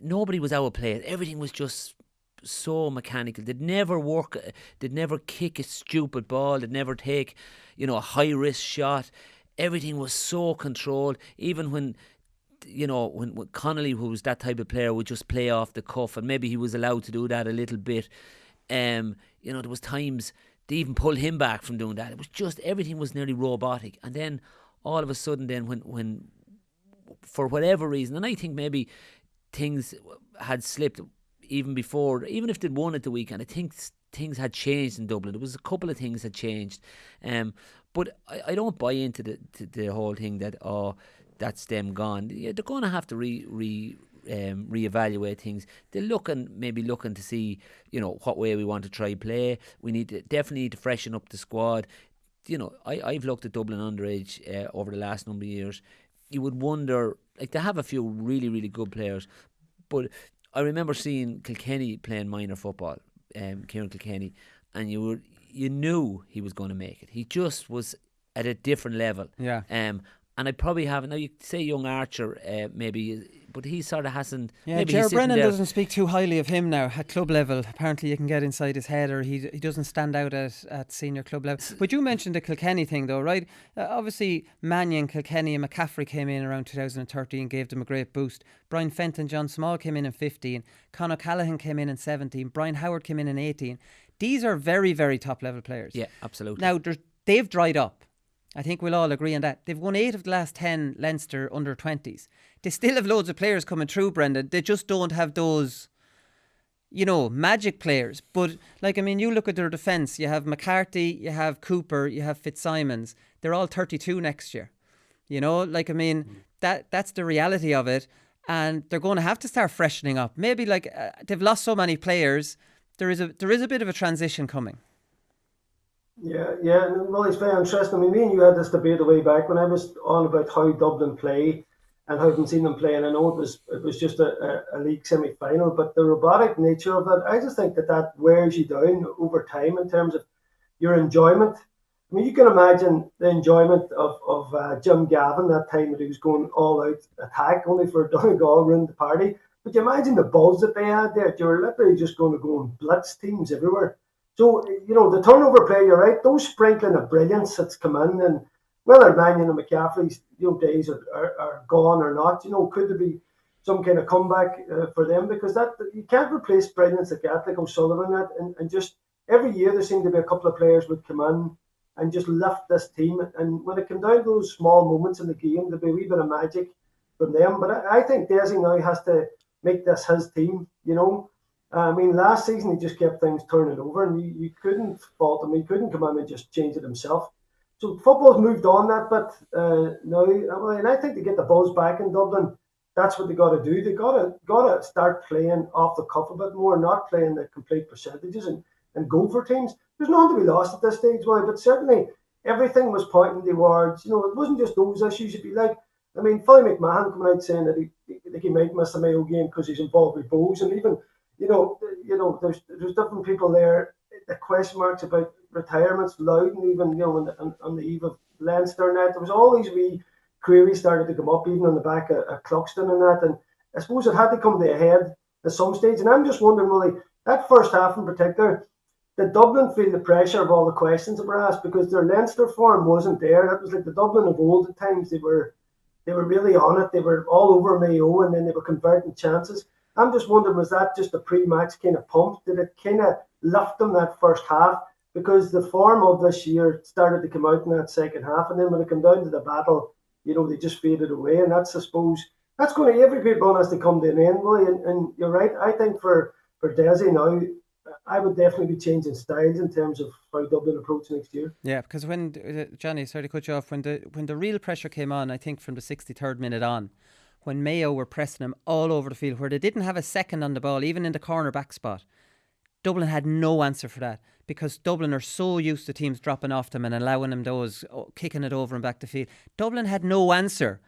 nobody was outplayed. Everything was just so mechanical. They'd never work. They'd never kick a stupid ball. They'd never take, a high risk shot. Everything was so controlled. Even when Connolly, who was that type of player, would just play off the cuff, and maybe he was allowed to do that a little bit. There was times they even pulled him back from doing that. It was just, everything was nearly robotic. And then all of a sudden, then when for whatever reason, and I think maybe things had slipped even before, even if they'd won at the weekend, I think things had changed in Dublin. There was a couple of things had changed, but I don't buy into the whole thing that that's them gone. Yeah, they're going to have to reevaluate things. They're maybe looking to see what way we want to try play. We definitely need to freshen up the squad. I've looked at Dublin underage over the last number of years. You would wonder, like, they have a few really, really good players, but I remember seeing Kilkenny playing minor football, Kieran Kilkenny, and you knew he was going to make it. He just was at a different level. Yeah. And I probably haven't. Now, you say young Archer, maybe, but he sort of hasn't. Yeah, Ger Brennan doesn't speak too highly of him now at club level. Apparently, you can get inside his head, or he doesn't stand out at senior club level. But you mentioned the Kilkenny thing, though, right? Obviously, Mannion, Kilkenny, and McCaffrey came in around 2013, gave them a great boost. Brian Fenton, John Small came in 15. Con O'Callaghan came in 17. Brian Howard came in 18. These are very, very top level players. Yeah, absolutely. Now, they've dried up. I think we'll all agree on that. They've won 8 of the last 10 Leinster under-20s. They still have loads of players coming through, Brendan. They just don't have those, magic players. But, you look at their defence. You have McCarthy, you have Cooper, you have Fitzsimons. They're all 32 next year. That's the reality of it. And they're going to have to start freshening up. Maybe, they've lost so many players. There is a bit of a transition coming. Yeah, well, it's very interesting. Me and you had this debate a way back when I was on about how Dublin play and how I've seen them play, and I know it was just a league semi-final, but the robotic nature of it, I just think that wears you down over time in terms of your enjoyment. You can imagine the enjoyment of Jim Gavin that time that he was going all out attack, only for Donegal ruined the party. But you imagine the buzz that they had there. They were literally just going to go and blitz teams everywhere. So, the turnover play, you're right, those sprinkling of brilliance that's come in, and whether Mannion and McCaffrey's days are gone or not, could there be some kind of comeback for them? Because that you can't replace brilliance like that, like O'Sullivan, and just every year there seemed to be a couple of players would come in and just lift this team. And when it came down to those small moments in the game, there'd be a wee bit of magic from them. But I think Desi now has to make this his team, last season he just kept things turning over, and you couldn't fault him. He couldn't come in and just change it himself. So football's moved on that bit now, and I think to get the buzz back in Dublin, that's what they got to do. They got to start playing off the cuff a bit more, not playing the complete percentages and go for teams. There's nothing to be lost at this stage, but certainly everything was pointing towards. It wasn't just those issues. You'd be like, Philly McMahon coming out saying that he might miss the Mayo game because he's involved with Bows, and even. There's different people there. The question marks about retirements loud, and even on the eve of Leinster and that, there was all these wee queries started to come up, even on the back of Cluxton and that. And I suppose it had to come to a head at some stage. And I'm just wondering, really, that first half in particular, did Dublin feel the pressure of all the questions that were asked? Because their Leinster form wasn't there. It was like the Dublin of old at times. They were really on it. They were all over Mayo, and then they were converting chances. I'm just wondering, was that just a pre-match kind of pump? Did it kind of lift them that first half? Because the form of this year started to come out in that second half, and then when it came down to the battle, they just faded away. And that's, I suppose, that's going to, every great run has to come to an end, Willie. And you're right. I think for Desi now, I would definitely be changing styles in terms of how Dublin approach next year. Yeah, because when Johnny, sorry to cut you off, when the real pressure came on, I think from the 63rd minute on, when Mayo were pressing them all over the field, where they didn't have a second on the ball, even in the cornerback spot, Dublin had no answer for that, because Dublin are so used to teams dropping off them and allowing them those, kicking it over and back the field. Dublin had no answer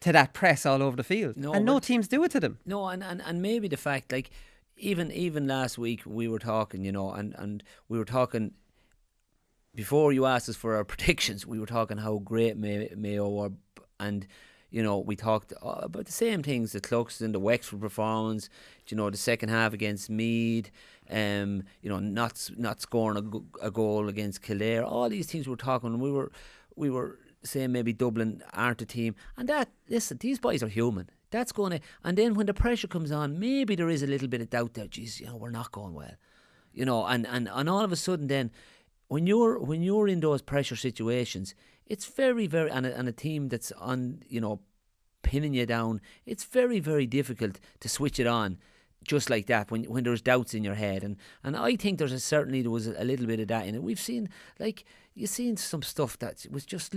to that press all over the field. No teams do it to them. No, and maybe the fact, like, even last week we were talking, and we were talking, before you asked us for our predictions, we were talking how great Mayo were, and we talked about the same things, the Cluxton, the Wexford performance, the second half against Meath, not scoring a goal against Kildare. All these things we're talking, and we were saying maybe Dublin aren't a team. And listen, these boys are human. That's going to, and then when the pressure comes on, maybe there is a little bit of doubt there. Geez, we're not going well. And all of a sudden then, when you're in those pressure situations, it's very, very, and a team that's on, pinning you down, it's very, very difficult to switch it on just like that when there's doubts in your head. And I think there was a little bit of that in it. We've seen, you've seen some stuff that was just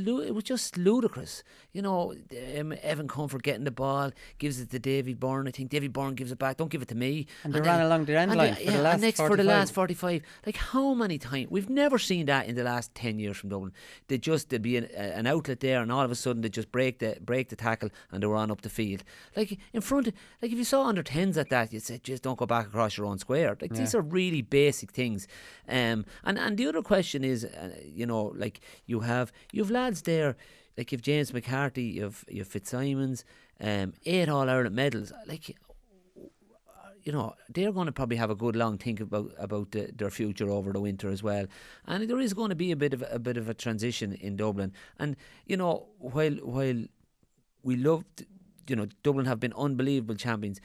ludicrous. Evan Comfort getting the ball, gives it to Davy Byrne. I think Davy Byrne gives it back. Don't give it to me. And they ran along the end line for the last 45. Like, how many times? We've never seen that in the last 10 years from Dublin. There'd be an outlet there, and all of a sudden they just break the tackle and they were on up the field. Like, in front of, if you saw under 10s at that, you'd say, just don't go back across your own square. These are really basic things. And the other question is, you have lads there, like you've James McCarthy, you've Fitzsimons, 8 All-Ireland medals. They're going to probably have a good long think about their future over the winter as well. And there is going to be a bit of a transition in Dublin. And while we loved, Dublin have been unbelievable champions,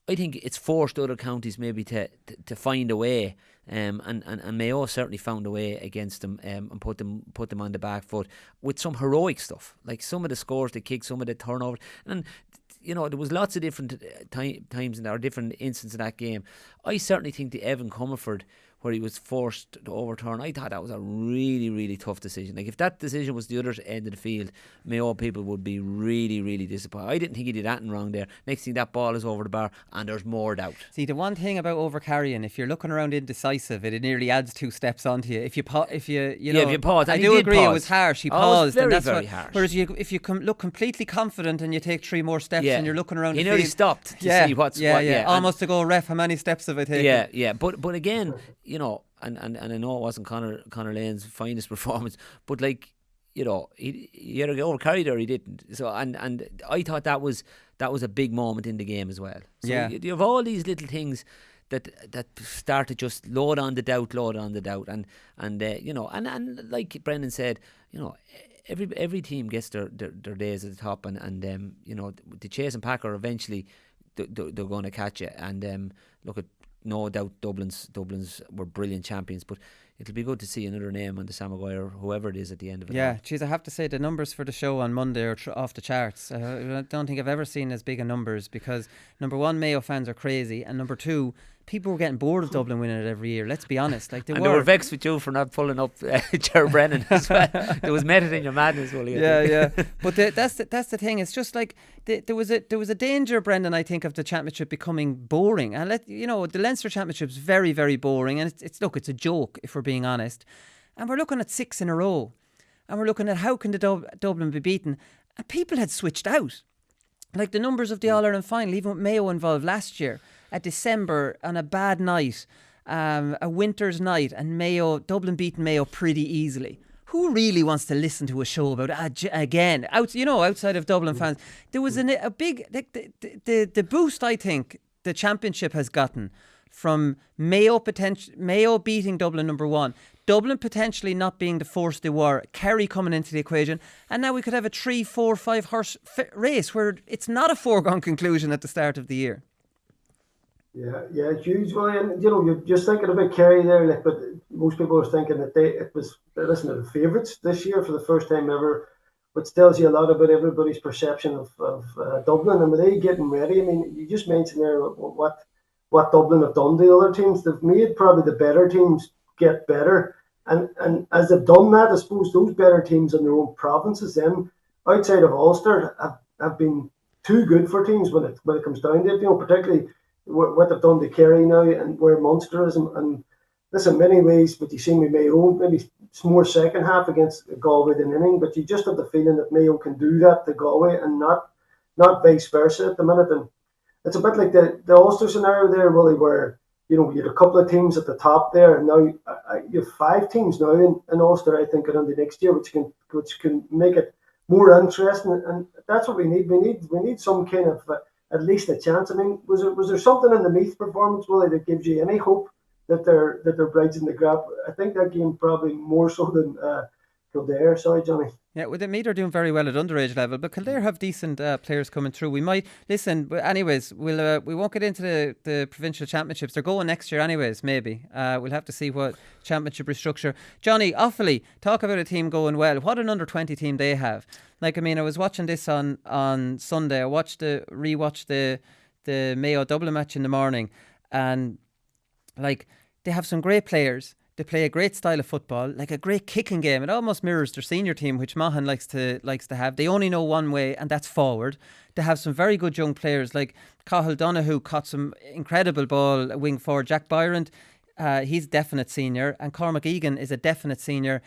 I think it's forced other counties maybe to find a way, and Mayo certainly found a way against them, and put them on the back foot with some heroic stuff, like some of the scores they kicked, some of the turnovers, and there was lots of different times in there, different instances in that game. I certainly think the Evan Comerford, where he was forced to overturn, I thought that was a really, really tough decision. Like, if that decision was the other end of the field, Mayo people would be really, really disappointed. I didn't think he did anything wrong there. Next thing, that ball is over the bar and there's more doubt. See, the one thing about overcarrying, if you're looking around indecisive, it nearly adds 2 steps onto you. If you pause, I do agree pause. It was harsh. He paused, very, and that's very harsh. Whereas if you look completely confident and you take 3 more steps and you're looking around, he the nearly field, stopped to see what's what. Almost to go, ref, how many steps have I taken? Yeah. But again, and I know it wasn't Conor Lane's finest performance, but he either overcarried or he didn't. So and I thought that was a big moment in the game as well. So you have all these little things that start to just load on the doubt, and like Brendan said, every team gets their days at the top, and the chase and packer eventually they're going to catch you. And look at. No doubt Dublin's were brilliant champions, but it'll be good to see another name on the Sam Maguire, whoever it is at the end of it. Yeah, geez, I have to say the numbers for the show on Monday are off the charts. I don't think I've ever seen as big a numbers, because number one, Mayo fans are crazy, and number two, people were getting bored of Dublin winning it every year. Let's be honest, they were vexed with you for not pulling up Ger Brennan as well. There was method in your madness, Willie. Yeah. But that's the thing. It's just like there was a danger, Brendan, I think, of the championship becoming boring. And the Leinster Championship is very, very boring, and it's a joke if we're being honest. And we're looking at 6 in a row, and we're looking at how can the Dublin be beaten, and people had switched out. Like the numbers of the All-Ireland final, even with Mayo involved last year, a December on a bad night, a winter's night, and Dublin beating Mayo pretty easily. Who really wants to listen to a show about again? Outside of Dublin fans, there was a big the boost I think the championship has gotten from Mayo beating Dublin number 1. Dublin potentially not being the force they were, Kerry coming into the equation, and now we could have a 3, 4, 5 horse race where it's not a foregone conclusion at the start of the year. Yeah, it's huge. Well, and you're just thinking about Kerry there, but most people are thinking that they listened to the favourites this year for the first time ever, which tells you a lot about everybody's perception of Dublin. And with they getting ready, I mean, you just mentioned there what Dublin have done to the other teams. They've made probably the better teams get better, and as they've done that, I suppose those better teams in their own provinces then outside of Ulster have been too good for teams when it comes down to it, particularly what they've done to Kerry now and where Munster is, and this in many ways what you see with Mayo, maybe it's more second half against Galway than anything, but you just have the feeling that Mayo can do that to Galway and not vice versa at the minute. And it's a bit like the Ulster scenario there, Willie, where you had a couple of teams at the top there, and now you have 5 teams now in Ulster, I think, around the next year, which can make it more interesting, and that's what we need. We need some kind of at least a chance. I mean, was there something in the Meath performance, Willie, that gives you any hope that they're brides in the grab? I think that game probably more so than Kildare. Sorry, Johnny. Yeah, well, the Meath are doing very well at underage level, but Kildare have decent players coming through. We might listen, but anyways, we won't get into the provincial championships. They're going next year, anyways. Maybe we'll have to see what championship restructure. Johnny, Offaly, talk about a team going well. What an under-20 team they have. Like, I mean, I was watching this on Sunday. I rewatched the Mayo Dublin match in the morning, and like they have some great players. They play a great style of football, like a great kicking game. It almost mirrors their senior team, which Mahan likes to have. They only know one way, and that's forward. They have some very good young players, like Cathal Donoghue caught some incredible ball, wing forward. Jack Byron, he's a definite senior, and Cormac Egan is a definite senior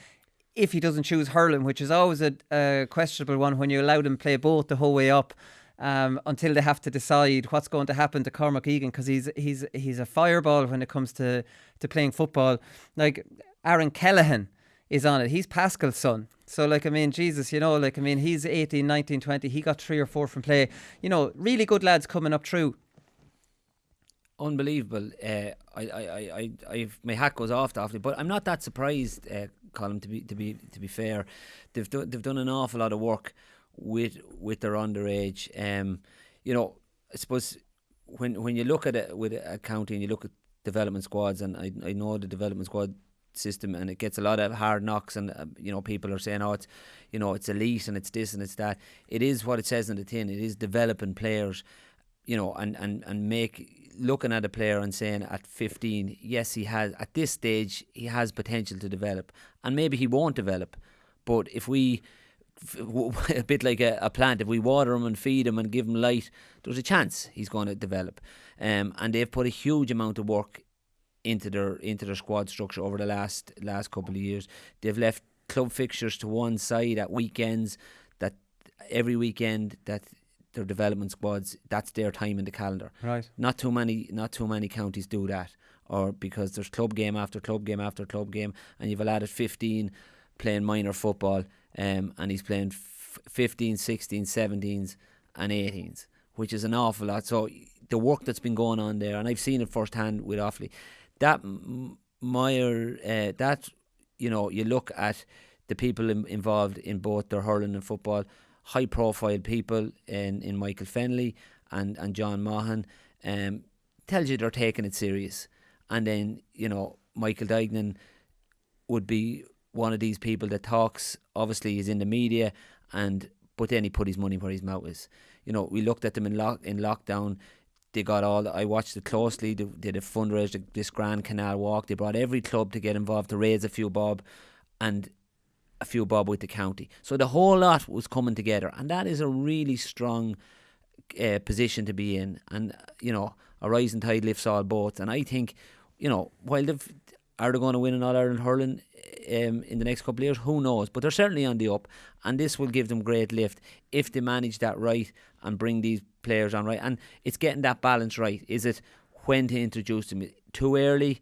if he doesn't choose hurling, which is always a questionable one when you allow them to play both the whole way up. Until they have to decide what's going to happen to Cormac Egan, because he's a fireball when it comes to playing football. Like Aaron Kellehan is on it. He's Pascal's son. So like, I mean, Jesus, you know, like, I mean, he's 18, 19, 20. He got 3 or 4 from play. You know, really good lads coming up through. Unbelievable. I've my hat goes off to Offaly, but I'm not that surprised, Colin. To be fair, they've done an awful lot of work with their underage. You know, I suppose when you look at it with a county and you look at development squads, and I know the development squad system, and it gets a lot of hard knocks, and you know, people are saying, oh, it's, you know, it's elite and it's this and it's that. It is what it says in the tin. It is developing players, you know, and make looking at a player and saying at 15, yes, he has, at this stage he has potential to develop, and maybe he won't develop, but if we a bit like a plant, if we water him and feed him and give him light, there's a chance he's going to develop. And they've put a huge amount of work into their squad structure over the last couple of years. They've left club fixtures to one side at weekends, that every weekend that their development squads, that's their time in the calendar. Right. Not too many counties do that, or because there's club game after club game after club game, and you've a lad at 15 playing minor football, and he's playing 15, 16, 17s and 18s, which is an awful lot. So the work that's been going on there, and I've seen it firsthand with Offaly, that you know, you look at the people involved in both their hurling and football, high profile people in Michael Fennelly and John Mahan, tells you they're taking it serious. And then, you know, Michael Dignan would be one of these people that talks, obviously he's in the media, but then he put his money where his mouth is. You know, we looked at them in lockdown. They got I watched it closely. They did a fundraiser, this Grand Canal Walk. They brought every club to get involved to raise a few bob, and a few bob with the county. So the whole lot was coming together, and that is a really strong position to be in. And you know, a rising tide lifts all boats. And I think, you know, while are they going to win an All-Ireland hurling in the next couple of years? Who knows? But they're certainly on the up, and this will give them great lift if they manage that right and bring these players on right. And it's getting that balance right. Is it when to introduce them? Too early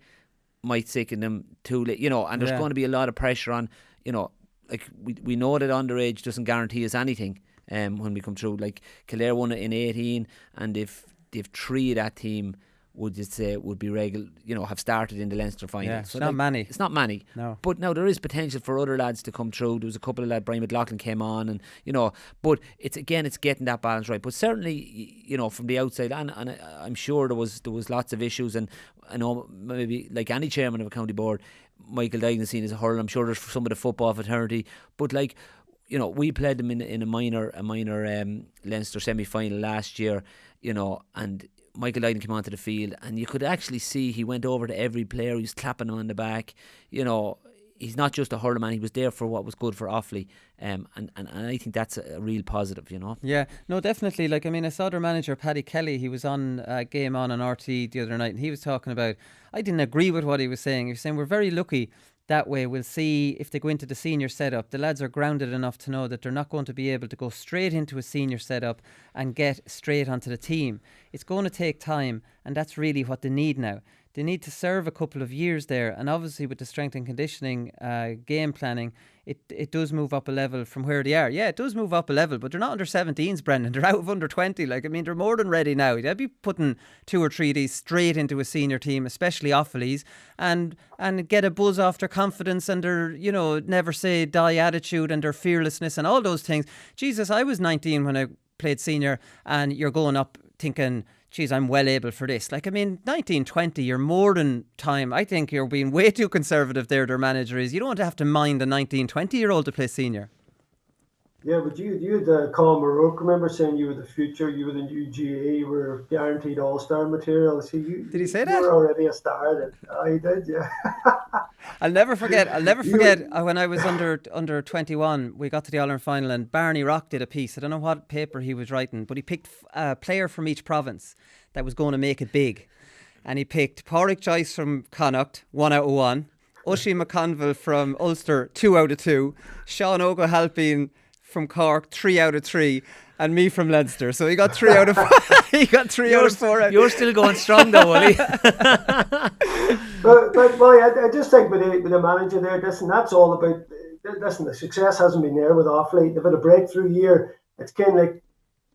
might sicken them, too late, you know, and there's going to be a lot of pressure on, you know, like we know that underage doesn't guarantee us anything when we come through. Like Kildare won it in 18, and if 3 of that team would be regular, you know, have started in the Leinster final. Yeah, so not many. It's not many. No. But now there is potential for other lads to come through. There was a couple of lads, Brian McLaughlin came on, and you know, but it's getting that balance right. But certainly, you know, from the outside, and I'm sure there was lots of issues, and I know maybe like any chairman of a county board, Michael Dignan seen as a hurler. I'm sure there's some of the football fraternity, but like, you know, we played them in a minor Leinster semi-final last year, you know, and Michael Dignan came onto the field, and you could actually see he went over to every player. He was clapping him on the back. You know, he's not just a hurler man. He was there for what was good for Offaly, and I think that's a real positive. You know. Yeah, no, definitely. Like, I mean, I saw their manager Paddy Kelly. He was on Game On RT the other night, and he was talking about. I didn't agree with what he was saying. He was saying we're very lucky. That way we'll see if they go into the senior setup. The lads are grounded enough to know that they're not going to be able to go straight into a senior setup and get straight onto the team. It's going to take time, and that's really what they need now. they need to serve a couple of years there. And obviously with the strength and conditioning game planning, it does move up a level from where they are. Yeah, it does move up a level, but they're not under 17s, Brendan. They're out of under 20. Like, I mean, they're more than ready now. They'll be putting 2 or 3 of these straight into a senior team, especially Offaly's, and get a buzz off their confidence and their, never say die attitude and their fearlessness and all those things. Jesus, I was 19 when I played senior, and you're going up thinking, geez, I'm well able for this. Like, I mean, 19, 20, you're more than time. I think you're being way too conservative there, their manager is. You don't have to mind a 19, 20-year-old to play senior. Yeah, but you had Colin Maroke, remember, saying you were the future, you were the new GA, you were guaranteed all-star material. See, did he say that? You were already a star then. I did, yeah. I'll never forget when I was under 21, we got to the All-Ireland final and Barney Rock did a piece. I don't know what paper he was writing, but he picked a player from each province that was going to make it big. And he picked Pádraig Joyce from Connacht, 1 out of 1. Oisin McConville from Ulster, 2 out of 2. Sean O'Halpine from Cork, 3 out of 3, and me from Leinster. So he got 3 out of 4. He got 3 out of 4. You're still going strong though, Willie. but boy, I just think with the manager there, listen, that's all about. Listen, the success hasn't been there with Offaly. They've had a breakthrough year. It's kind of like,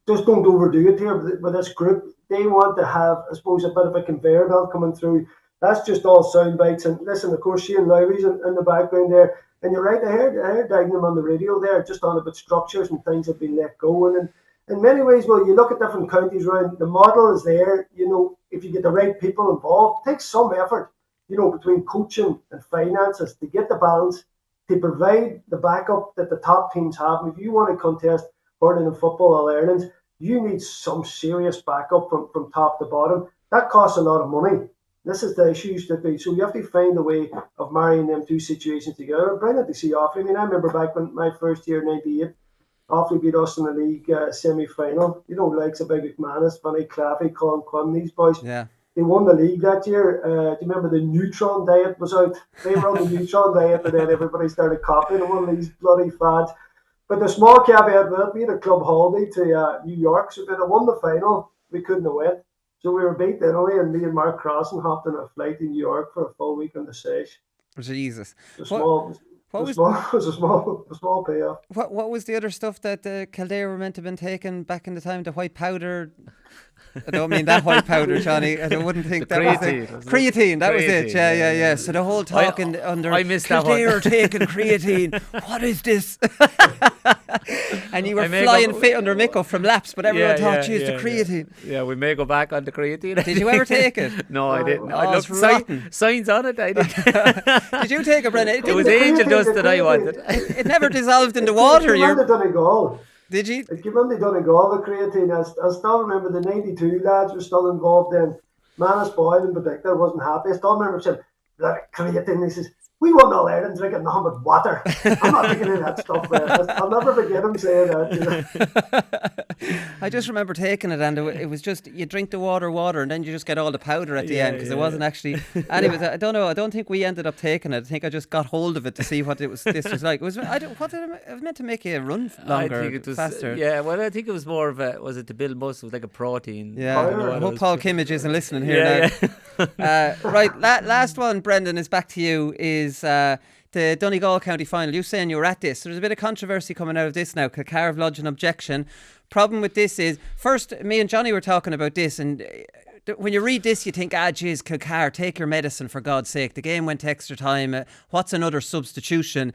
just don't overdo it here with this group. They want to have, I suppose, a bit of a conveyor belt coming through. That's just all sound bites. And listen, of course, Shane Lowry's in the background there. And you're right, I heard Dignam on the radio there, just on about structures and things have been let go. And in many ways, well, you look at different counties around, the model is there. If you get the right people involved, it takes some effort, between coaching and finances to get the balance, to provide the backup that the top teams have. And if you want to contest Ireland and Football All-Irelands, you need some serious backup from top to bottom. That costs a lot of money. This is the issues that so you have to find a way of marrying them two situations together. Brilliant to see Offaly. I mean, I remember back when my first year, 98, Offaly beat us in the league semi-final. Likes of Big McManus, Bunny Claffey, Colin Quinn, these boys. Yeah. They won the league that year. Do you remember the Neutron diet was out? They were on the Neutron diet, and then everybody started copying one of these bloody fads. But the small caveat with it, we had a club holiday to New York, so if they'd have won the final, we couldn't have went. So we were beat anyway, and me and Mark Crossan hopped on a flight to New York for a full week on the Sesh. Jesus. It was a small payoff. What was the other stuff that Kildare were meant to have been taking back in the time? The white powder. I don't mean that white powder, Johnny. I wouldn't think that creatine, was it. Creatine, that was it. Yeah. So the whole talk under I missed that one. Kildare taking creatine. What is this? And you were flying fit under Micko from laps, but everyone thought, geez, the creatine. Yeah, we may go back on the creatine. Did you ever take it? No, I didn't. I looked rotten. Signs on it. I didn't. Did you take it, Brennan? It was angel dust that I wanted. It never dissolved in the water. You're Donegal. Did you? It came on the Donegal, the creatine. I still remember the 92 lads were still involved in. Manus Boyle in particular wasn't happy. I still remember saying, that creatine, he says, we won All Ireland drinking nothing but water. I'm not thinking of that stuff. I'll never forget him saying that. I just remember taking it, and it was just, you drink the water, and then you just get all the powder at the end, because it wasn't actually. Anyways, I don't know. I don't think we ended up taking it. I think I just got hold of it to see what this was like. It was meant to make you run longer, I think it was, faster. Yeah, well, I think it was more of was it to build muscle, like a protein? Yeah, I hope Paul Kimmage isn't listening here now. Right, last one, Brendan, is back to you. Is the Donegal County Final. You saying you were at this. There's a bit of controversy coming out of this now. Kilcar have lodged an objection. Problem with this is, first, me and Johnny were talking about this, and when you read this, you think, geez, Kilcar, take your medicine for God's sake. The game went to extra time. What's another substitution?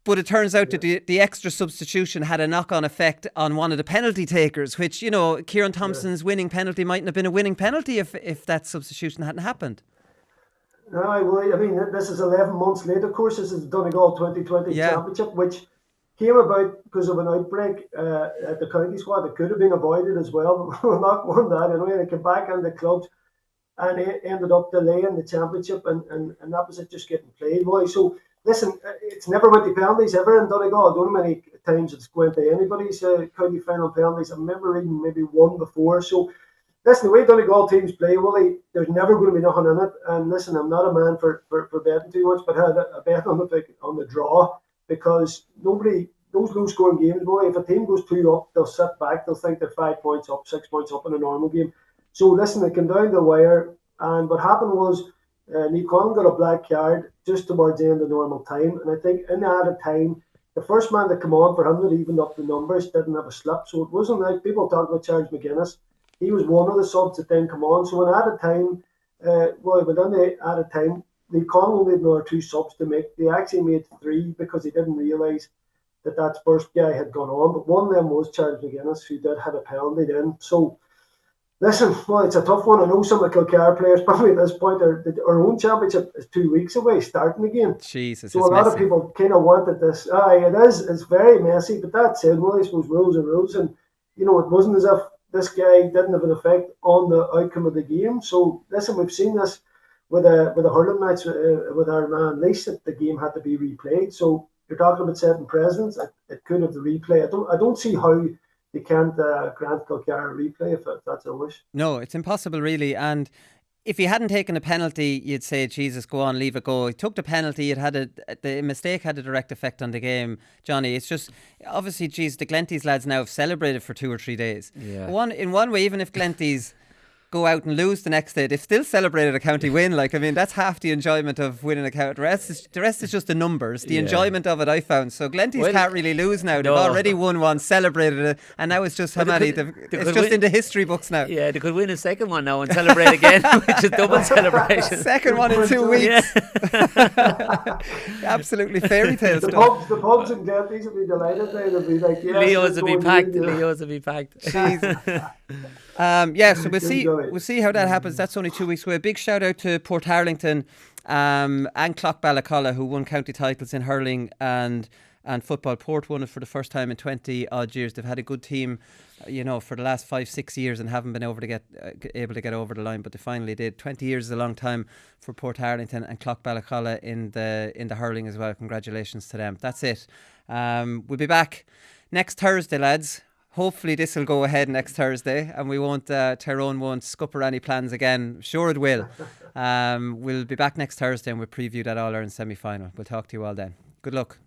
But it turns out that the extra substitution had a knock-on effect on one of the penalty takers, which, Kieran Thompson's winning penalty mightn't have been a winning penalty if that substitution hadn't happened. No, I mean, this is 11 months later. Of course, this is the Donegal 2020 Championship, which came about because of an outbreak at the county squad. It could have been avoided as well, but we'll not won that anyway. They came back on the clubs and it ended up delaying the championship, and that was it, just getting played. Boy. So, listen, it's never went to penalties ever in Donegal. I don't know how many times it's going to anybody's county final penalties. I remember reading maybe one before. So, listen, the way Donegal teams play, Willie, there's never going to be nothing in it. And listen, I'm not a man for betting too much, but I had a bet on the draw, because those low-scoring games, Willie, if a team goes 2 up, they'll sit back. They'll think they're 5 points up, 6 points up in a normal game. So listen, it came down the wire, And what happened was Nikon got a black card just towards the end of normal time. And I think in the added time, the first man that came on for him that evened up the numbers didn't have a slip. So it wasn't like people talk about Charles McGuinness. He was one of the subs that then come on. So in added time, within the added time, Nikon only had another 2 subs to make. They actually made 3 because they didn't realise that first guy had gone on. But one of them was Charles McGuinness, who did have a penalty then. So listen, well, it's a tough one. I know some of the Kilcar players probably at this point our own championship is 2 weeks away starting again. Jesus, so a lot of people kind of wanted this. It is. It's very messy. But that said, well, I suppose rules are rules, and it wasn't as if this guy didn't have an effect on the outcome of the game. So listen, we've seen this with a hurling match with our man Leash, that the game had to be replayed. So you're talking about setting precedents. It could have the replay. I don't see how they can't grant Kilcar a replay if that's their wish. No, it's impossible, really. And if he hadn't taken a penalty, you'd say, Jesus, go on, leave it go. He took the penalty. The mistake had a direct effect on the game, Johnny. It's just, obviously, the Glenties lads now have celebrated for 2 or 3 days. Yeah. In one way, even if Glenties go out and lose the next day, they've still celebrated a county win. That's half the enjoyment of winning a county. The rest is just the numbers. The enjoyment of it, I found. So Glenties can't really lose now. They've already won one, celebrated it, and now it's just how many. It's just in the history books now. Yeah, they could win a second one now and celebrate again, which is double celebration. Second one in 2 weeks. Yeah. Absolutely fairy tale stuff. The pubs in Glenties will be delighted. They'll be like, Leo's will be packed. Leo's will be packed. So we'll see how that happens. That's only 2 weeks away. A big shout out to Portarlington and Clough-Ballacolla, who won county titles in hurling and football. Port won it for the first time in 20 odd years. They've had a good team, for the last 5-6 years and haven't been able to get over the line, but they finally did. 20 years is a long time for Portarlington and Clough-Ballacolla in the hurling as well. Congratulations to them. That's it. We'll be back next Thursday, lads. Hopefully this will go ahead next Thursday and we won't, Tyrone won't scupper any plans again. Sure it will. We'll be back next Thursday and we'll preview that All-Ireland semi-final. We'll talk to you all then. Good luck.